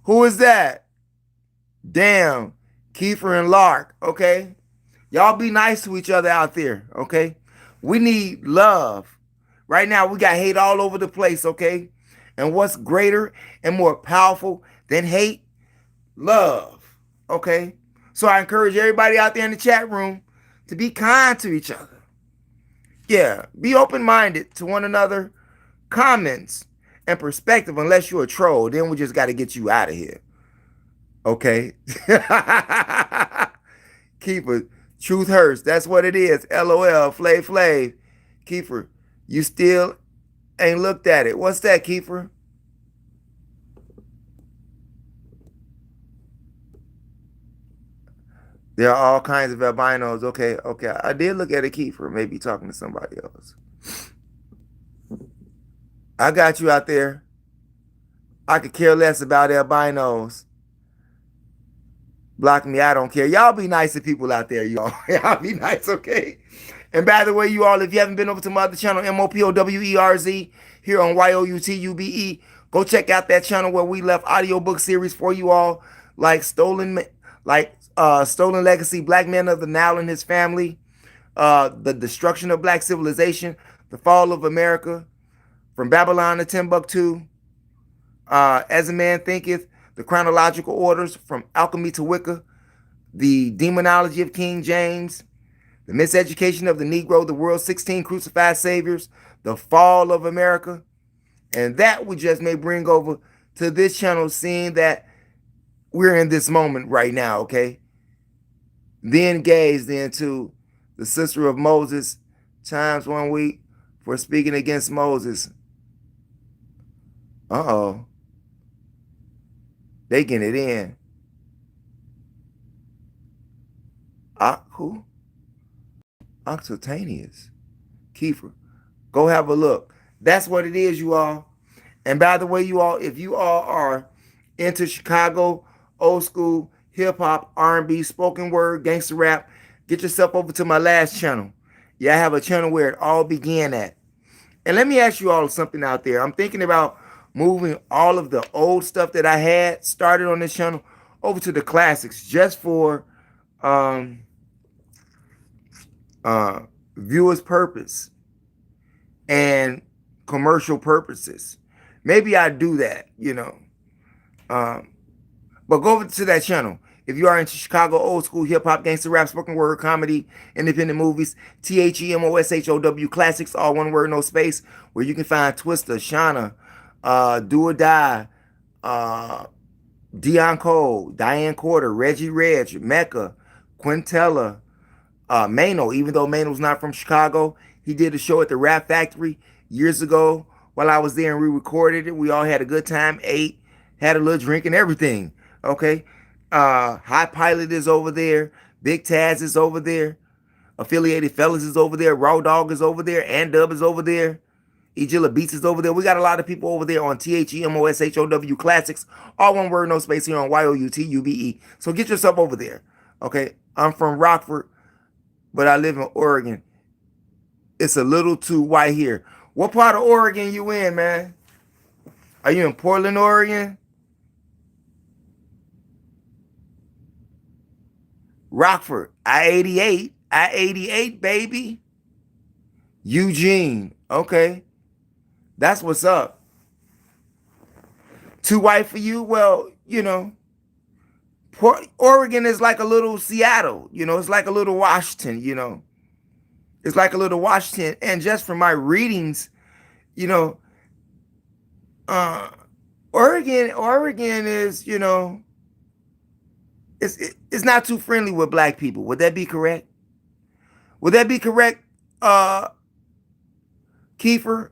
Who is that? Damn. Kiefer and Lark, okay? Y'all be nice to each other out there, okay? We need love. Right now, we got hate all over the place, okay? And what's greater and more powerful than hate? Love, okay? So I encourage everybody out there in the chat room to be kind to each other. Yeah, be open-minded to one another. Comments and perspective, unless you're a troll, then we just got to get you out of here. Okay? Keeper, truth hurts. That's what it is. LOL, Flav. Kiefer, you still ain't looked at it. What's that, Kiefer? There are all kinds of albinos. Okay, okay. I did look at a Kiefer, maybe talking to somebody else. I got you out there. I could care less about albinos. Block me, I don't care. Y'all be nice to people out there, y'all. Y'all be nice, okay? And by the way, you all, if you haven't been over to my other channel, MOPOWERZ, here on YOUTUBE, go check out that channel where we left audiobook series for you all, like Stolen Legacy, Black Men of the Nile and His Family, The Destruction of Black Civilization, The Fall of America, From Babylon to Timbuktu, As a Man Thinketh, The Chronological Orders, From Alchemy to Wicca, The Demonology of King James, The Miseducation of the Negro, The World's 16 Crucified Saviors, The Fall of America. And that we just may bring over to this channel, seeing that we're in this moment right now, okay? Then gazed into the sister of Moses, times 1 week for speaking against Moses. Uh-oh. They getting it in. Who? Octataneous. Kiefer. Go have a look. That's what it is, you all. And by the way, you all, if you all are into Chicago, old school, hip-hop, R&B, spoken word, gangster rap, get yourself over to my last channel. Yeah, I have a channel where it all began at. And let me ask you all something out there. I'm thinking about moving all of the old stuff that I had started on this channel over to the classics, just for viewers' purpose and commercial purposes. Maybe I do that, you know. But go over to that channel. If you are into Chicago old school hip hop, gangster rap, spoken word, comedy, independent movies, THEMOSHOW classics, all one word, no space, where you can find Twista, Shauna, Do or Die, Dion Cole, Diane Corder, Reggie Reg, Mecca, Quintella, Mano. Even though Mano's not from Chicago, he did a show at the Rap Factory years ago while I was there, and we recorded it. We all had a good time, ate, had a little drink and everything. Okay. High Pilot is over there. Big Taz is over there. Affiliated Fellas is over there. Raw Dog is over there. And Dub is over there. Ejilla Beats is over there. We got a lot of people over there on THEMOSHOW classics. All one word, no space, here on YOUTUBE. So get yourself over there. Okay. I'm from Rockford, but I live in Oregon. It's a little too white here. What part of Oregon you in, man? Are you in Portland, Oregon? Rockford, I-88, I-88, baby. Eugene, okay. That's what's up. Too white for you? Well, you know, Oregon is like a little Seattle, you know, it's like a little Washington, you know. It's like a little Washington. And just from my readings, you know, Oregon is, you know, it's not too friendly with black people. Would that be correct? Would that be correct, Kiefer?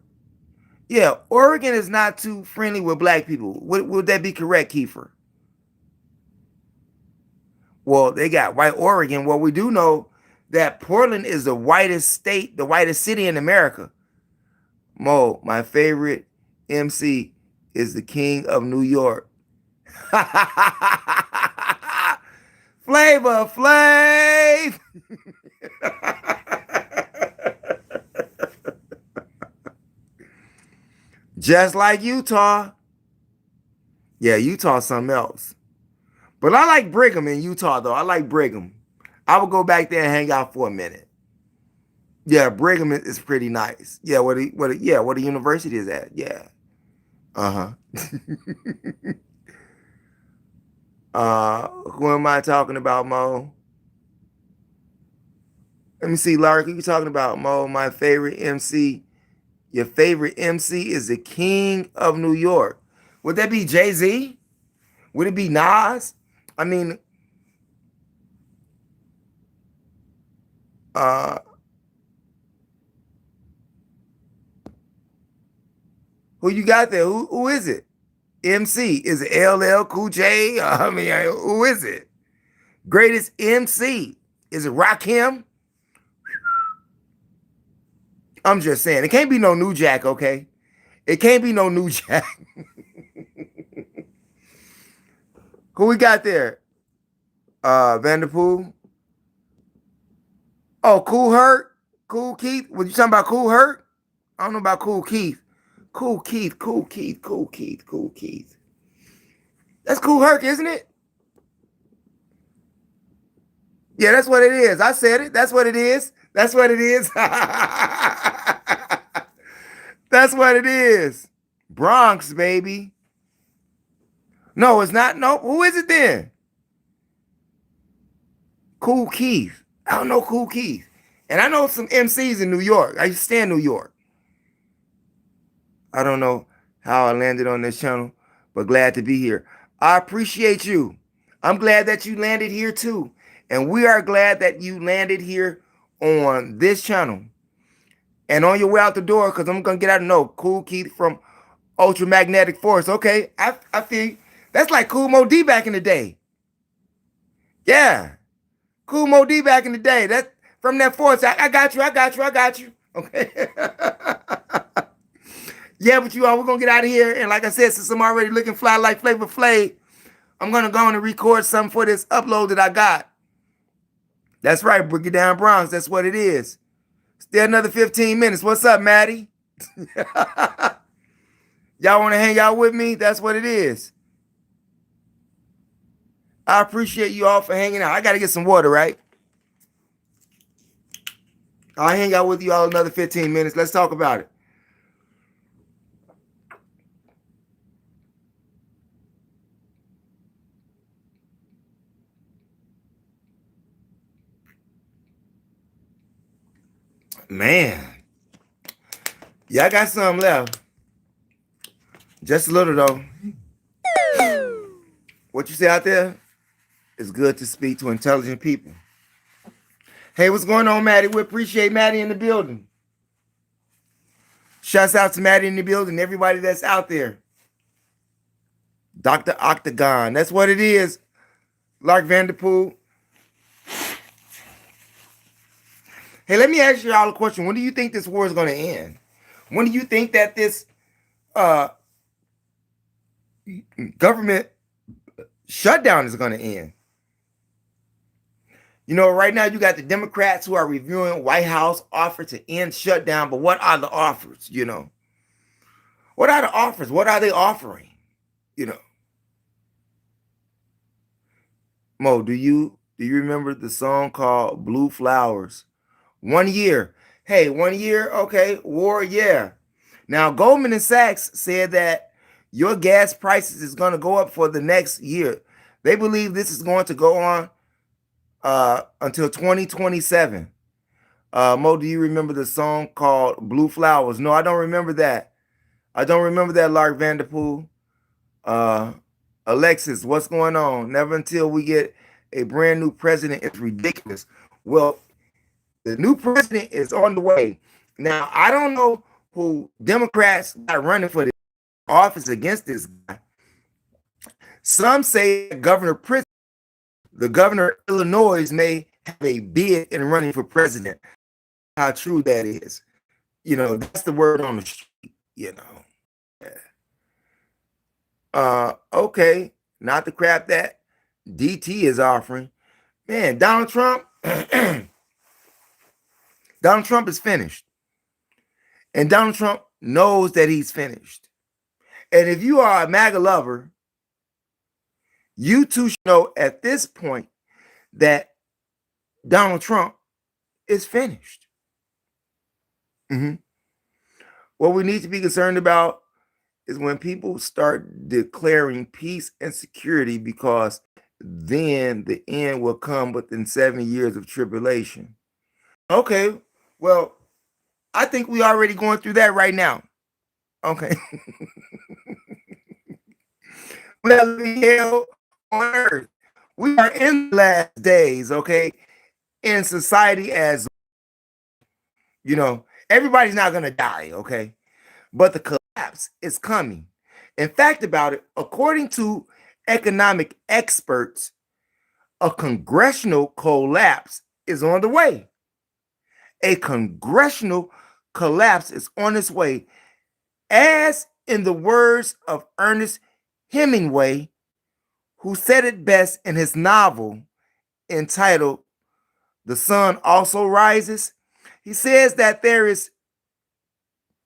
Yeah, Oregon is not too friendly with black people. Would that be correct, Kiefer? Well, they got white Oregon. Well, we do know that Portland is the whitest state, the whitest city in America. Mo, my favorite MC is the King of New York. Flavor Flav. Just like Utah. Yeah, Utah's something else. But I like Brigham in Utah, though. I like Brigham. I would go back there and hang out for a minute. Yeah, Brigham is pretty nice. Yeah, where the university is at. Yeah. Uh-huh. Who am I talking about, Mo? Let me see, Larry, who you talking about, Mo? My favorite MC. Your favorite MC is the King of New York. Would that be Jay-Z? Would it be Nas? I mean, who you got there? Who is it? MC? Is it LL Cool J? I mean, who is it? Greatest MC. Is it Rakim? I'm just saying. It can't be no New Jack, okay? It can't be no New Jack. Who we got there? Vanderpool. Oh, Cool Herc? Cool Keith? Was you talking about Cool Herc? I don't know about Cool Keith. Cool Keith, Cool Keith, Cool Keith, Cool Keith. That's Cool Herc, isn't it? Yeah, that's what it is. I said it. That's what it is. That's what it is. That's what it is. Bronx, baby. No, it's not. No, who is it then? Cool Keith. I don't know Cool Keith. And I know some MCs in New York. I used to stay in New York. I don't know how I landed on this channel, but glad to be here. I appreciate you. I'm glad that you landed here too. And we are glad that you landed here on this channel. And on your way out the door, because I'm going to get out and know, Cool Keith from Ultramagnetic Force. Okay, I feel you. That's like Cool Mo D back in the day. Yeah. Cool Mo D back in the day. That's from that force. I got you. I got you. I got you. Okay. Yeah, but you all, we're going to get out of here. And like I said, since I'm already looking fly like Flavor Flav, I'm going to go on and record something for this upload that I got. That's right, Break It Down Bronx. That's what it is. Still another 15 minutes. What's up, Maddie? Y'all want to hang out with me? That's what it is. I appreciate you all for hanging out. I got to get some water, right? I'll hang out with you all another 15 minutes. Let's talk about it. Man. Yeah, I got some left. Just a little, though. What you say out there? It's good to speak to intelligent people. Hey, what's going on, Maddie? We appreciate Maddie in the building. Shouts out to Maddie in the building, everybody that's out there. Dr. Octagon, that's what it is. Lark Vanderpool. Hey, let me ask you all a question. When do you think this war is going to end? When do you think that this government shutdown is going to end? You know, right now you got the Democrats who are reviewing White House offer to end shutdown, but what are the offers, you know? What are the offers? What are they offering? You know. Mo, do you remember the song called Blue Flowers? 1 year. Hey, 1 year, okay, war, yeah. Now, Goldman Sachs said that your gas prices is going to go up for the next year. They believe this is going to go on until 2027. Mo, do you remember the song called Blue Flowers? No, I don't remember that. I don't remember that, Lark Vanderpool. Alexis, what's going on? Never until we get a brand new president. It's ridiculous. Well, the new president is on the way. Now, I don't know who Democrats got running for the office against this guy. Some say Governor Pritzker, the governor of Illinois, may have a bid in running for president. How true that is. You know, that's the word on the street, you know. Yeah. Okay, not the crap that DT is offering. Man, Donald Trump, Donald Trump is finished. And Donald Trump knows that he's finished. And if you are a MAGA lover, you too should know at this point that Donald Trump is finished. What we need to be concerned about is when people start declaring peace and security, because then the end will come within 7 years of tribulation. Okay, well, I think we already going through that right now. Okay. We are living hell on earth. We are in the last days, okay, in society as, you know, everybody's not going to die, okay, but the collapse is coming. In fact, about it, according to economic experts, a congressional collapse is on the way. A congressional collapse is on its way. As in the words of Ernest Hemingway, who said it best in his novel entitled The Sun Also Rises, he says that there is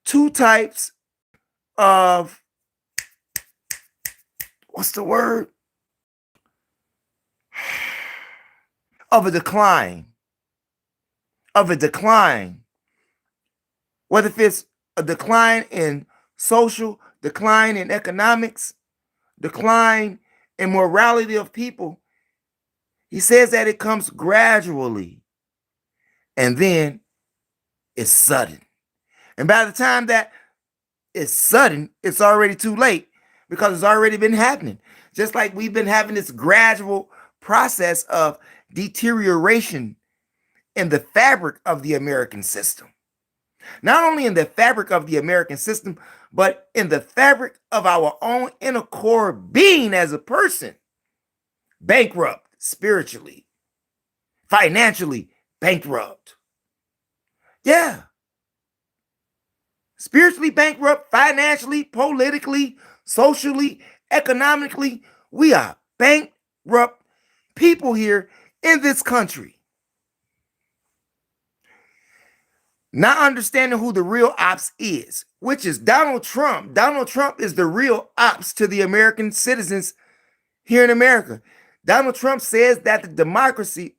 two types of, what's the word? Of a decline. Whether if it's a decline in social, decline in economics, decline in morality of people, he says that it comes gradually and then it's sudden. And by the time that it's sudden, it's already too late because it's already been happening. Just like we've been having this gradual process of deterioration in the fabric of the American system. Not only in the fabric of the American system, but in the fabric of our own inner core being as a person. Bankrupt spiritually, financially bankrupt. Yeah. Spiritually bankrupt, financially, politically, socially, economically. We are bankrupt people here in this country. Not understanding who the real ops is, which is Donald Trump. Donald Trump is the real ops to the American citizens here in America. Donald Trump says that the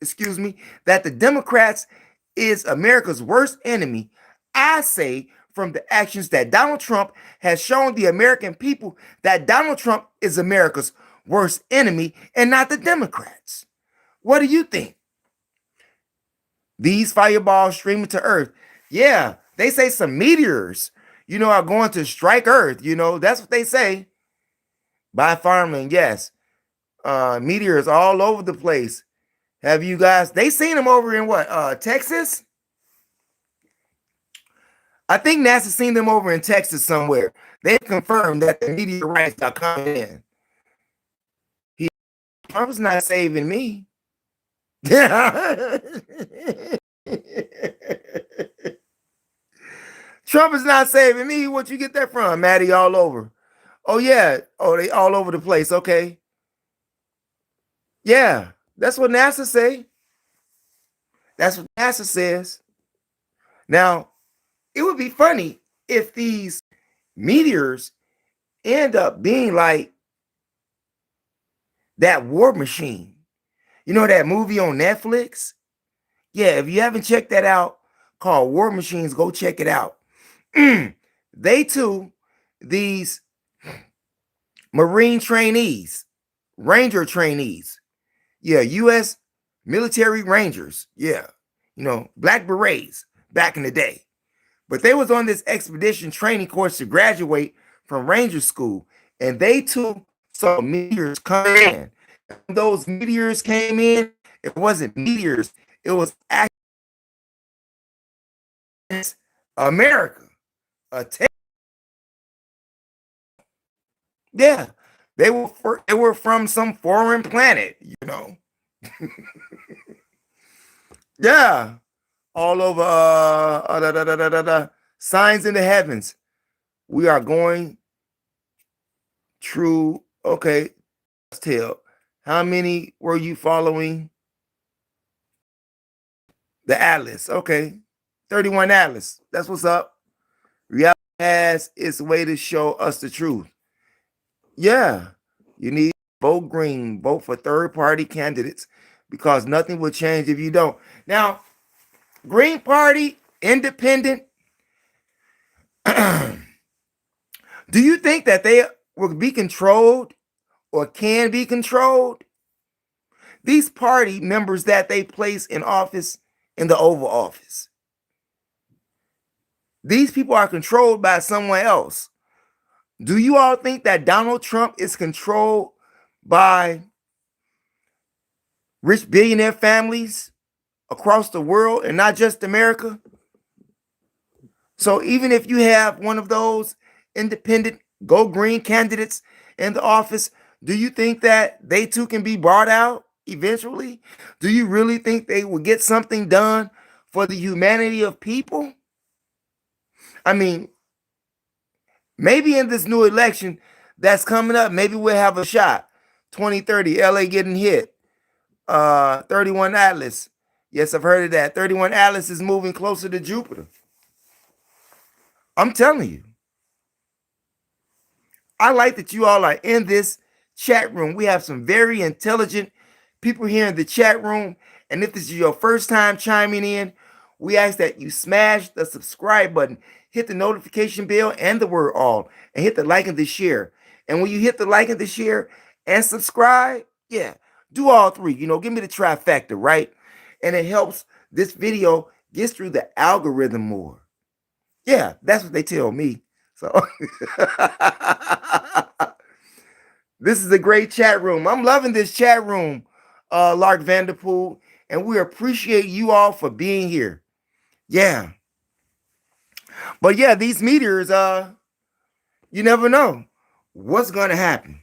that the Democrats is America's worst enemy. I say from the actions that Donald Trump has shown the American people that Donald Trump is America's worst enemy and not the Democrats. What do you think? These fireballs streaming to Earth. Yeah, they say some meteors, are going to strike Earth. That's what they say. By farming, yes. Meteors all over the place. Have you guys, they seen them over in what, Texas? I think NASA seen them over in Texas somewhere. They've confirmed that the meteorites are coming in. Trump's not saving me. Trump is not saving me. What you get that from, Maddie? All over. Oh, yeah. Oh, they all over the place. Okay. Yeah, that's what NASA say. That's what NASA says. Now, it would be funny if these meteors end up being like that War Machine. That movie on Netflix? Yeah, if you haven't checked that out, called War Machines, go check it out. They too, these Marine trainees, Ranger trainees, yeah, U.S. military Rangers, yeah, Black Berets back in the day. But they was on this expedition training course to graduate from Ranger School, and they too saw meteors come in. When those meteors came in, it wasn't meteors, it was actually America. Yeah, they were from some foreign planet, Yeah, all over signs in the heavens. We are going through. Okay, let's tell. How many were you following? The Atlas. Okay, 31 Atlas. That's what's up. Reality has its way to show us the truth. Yeah, you need vote green, vote for third-party candidates because nothing will change if you don't. Now, Green Party, independent, do you think that they will be controlled or can be controlled? These party members that they place in office in the Oval Office, these people are controlled by someone else. Do you all think that Donald Trump is controlled by rich billionaire families across the world and not just America? So even if you have one of those independent go green candidates in the office, do you think that they too can be brought out? eventually? Do you really think they will get something done for the humanity of people? I mean, maybe in this new election that's coming up, maybe we'll have a shot. 2030, LA getting hit. 31 Atlas. Yes, I've heard of that. 31 Atlas is moving closer to Jupiter. I'm telling you. I like that you all are in this chat room. We have some very intelligent people here in the chat room. And if this is your first time chiming in, we ask that you smash the subscribe button, hit the notification bell and the word all, and hit the like and the share. And when you hit the like and the share and subscribe, yeah, do all three. Give me the trifecta, right? And it helps this video gets through the algorithm more. Yeah, that's what they tell me. So this is a great chat room. I'm loving this chat room, Lark Vanderpool, and we appreciate you all for being here. Yeah. But yeah, these meteors, you never know what's going to happen.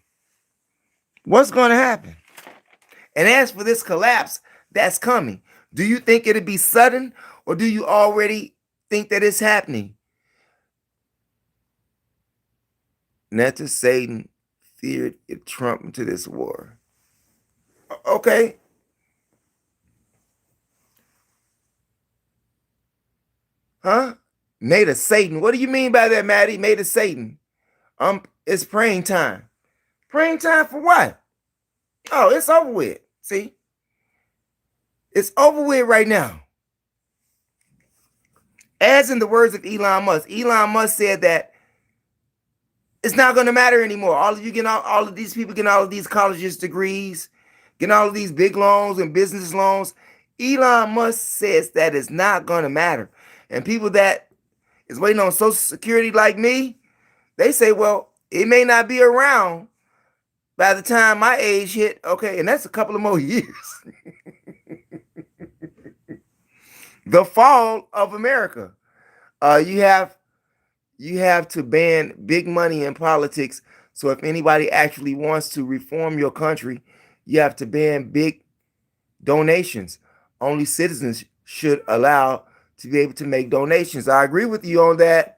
What's going to happen? And as for this collapse that's coming, do you think it'll be sudden, or do you already think that it's happening? Netta Satan feared it Trump into this war. Okay. Huh? Made of Satan. What do you mean by that, Maddie? Made of Satan. It's praying time. Praying time for what? Oh, it's over with. See? It's over with right now. As in the words of Elon Musk said that it's not going to matter anymore. All of you getting all of these people getting all of these colleges degrees, getting all of these big loans and business loans. Elon Musk says that it's not going to matter. And people that is waiting on Social Security like me, they say, well, it may not be around by the time my age hit. Okay, and that's a couple of more years. The fall of America. You have to ban big money in politics. So if anybody actually wants to reform your country, you have to ban big donations. Only citizens should allow to be able to make donations. I agree with you on that.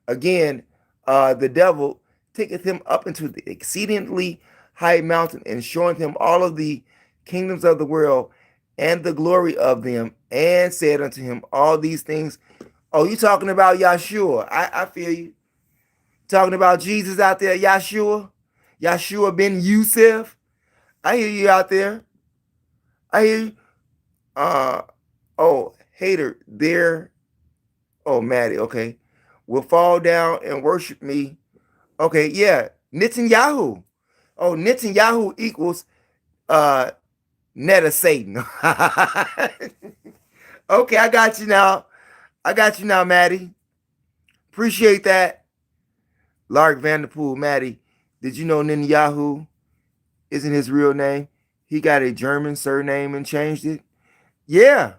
Again, the devil taketh him up into the exceedingly high mountain and showing him all of the kingdoms of the world and the glory of them, and said unto him all these things. Oh, you talking about Yahshua? I feel you. Talking about Jesus out there, Yahshua ben Yusuf. I hear you out there. I hear you. Oh, hater there. Oh, Maddie, okay. Will fall down and worship me. Okay, yeah. Netanyahu. Oh, Netanyahu equals net of Satan. Okay, I got you now. Maddie. Appreciate that. Lark Vanderpool, Maddie. Did you know Netanyahu isn't his real name? He got a German surname and changed it. Yeah.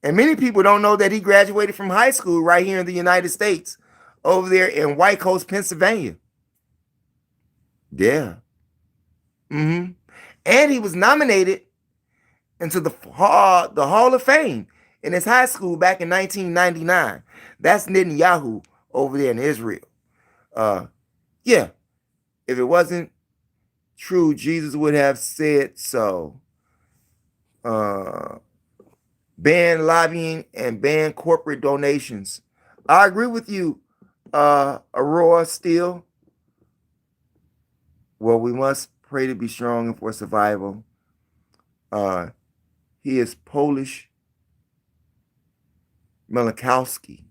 And many people don't know that he graduated from high school right here in the United States, over there in White Coast, Pennsylvania. Yeah. Mm-hmm. And he was nominated into the Hall of Fame in his high school back in 1999. That's Netanyahu over there in Israel. Yeah. If it wasn't true, Jesus would have said so. Ban lobbying and ban corporate donations. I agree with you, Aurora Steele. Well, we must pray to be strong and for survival. He is Polish. Malakowski.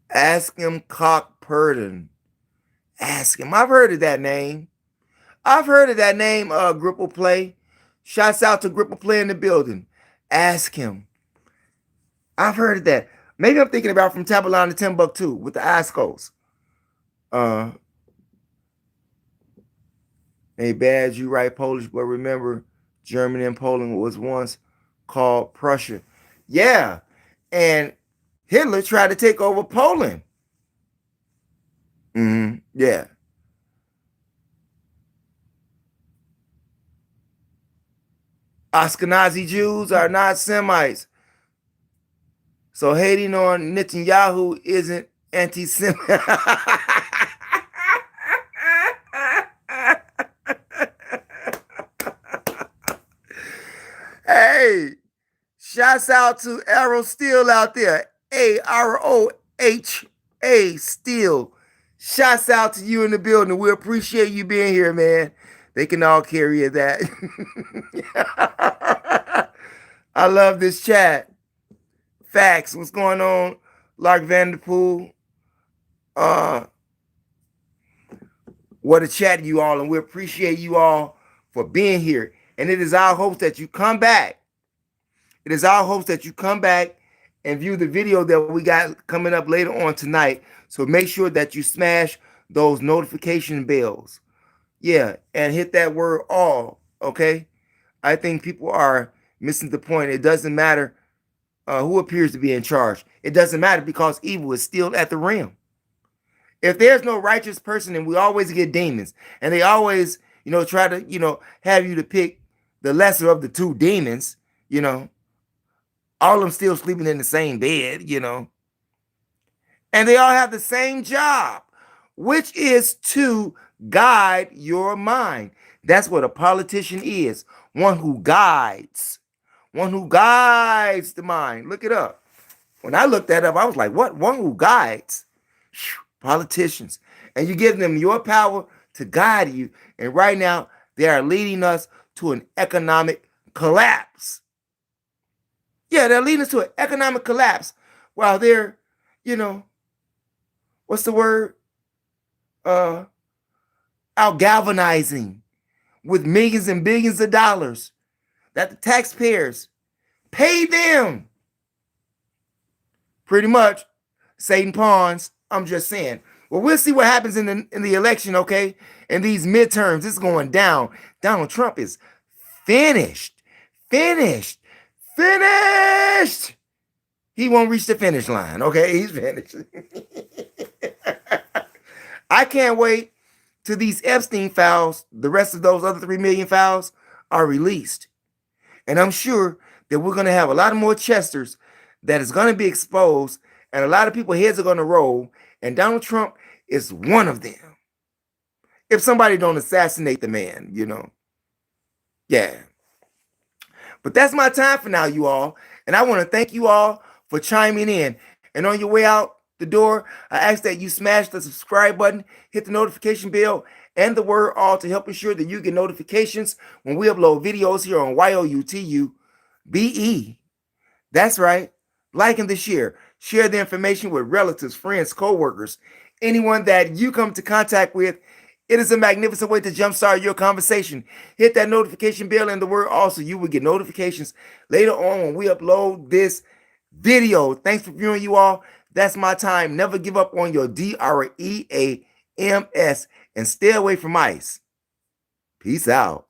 Ask him cock pardon. Ask him. I've heard of that name. Gripple Play. Shouts out to Gripple Play in the building. Ask him. I've heard of that. Maybe I'm thinking about from Tabalon to Timbuktu with the Ascos. Hey, bad, you write Polish, but remember, Germany and Poland was once called Prussia. Yeah, and Hitler tried to take over Poland. Yeah. Ashkenazi Jews are not Semites. So hating on Netanyahu isn't anti-Semitic. Hey, shouts out to Arrow Steel out there. AROHA Steel. Shouts out to you in the building. We appreciate you being here, man. They can all carry that. I love this chat. Facts. What's going on? Lark Vanderpool. What a chat, you all. And we appreciate you all for being here. And it is our hopes that you come back. It is our hopes that you come back and view the video that we got coming up later on tonight. So make sure that you smash those notification bells. Yeah, and hit that word all, okay? I think people are missing the point. It doesn't matter who appears to be in charge. It doesn't matter because evil is still at the rim. If there's no righteous person, and we always get demons, and they always, try to, have you to pick the lesser of the two demons, all of them still sleeping in the same bed, and they all have the same job, which is to guide your mind. That's what a politician is. One who guides the mind. Look it up. When I looked that up, I was like, what? One who guides? Politicians. And you give them your power to guide you. And right now, they are leading us to an economic collapse. Yeah, they're leading us to an economic collapse while they're, what's the word? Out galvanizing with millions and billions of dollars that the taxpayers pay them. Pretty much, Satan pawns. I'm just saying. Well, we'll see what happens in the election, okay? In these midterms, it's going down. Donald Trump is finished. Finished. Finished. He won't reach the finish line, okay? He's finished. I can't wait till these Epstein files, the rest of those other 3 million files, are released. And I'm sure that we're going to have a lot of more Chesters that is going to be exposed, and a lot of people's heads are going to roll, and Donald Trump is one of them. If somebody don't assassinate the man, Yeah. But that's my time for now, you all. And I want to thank you all for chiming in. And on your way out the door, I ask that you smash the subscribe button, hit the notification bell, and the word all to help ensure that you get notifications when we upload videos here on YOUTUBE. That's right. Like and share. Share the information with relatives, friends, co-workers, anyone that you come into contact with. It is a magnificent way to jumpstart your conversation. Hit that notification bell and the word also. You will get notifications later on when we upload this video. Thanks for viewing, you all. That's my time. Never give up on your DREAMS and stay away from ice. Peace out.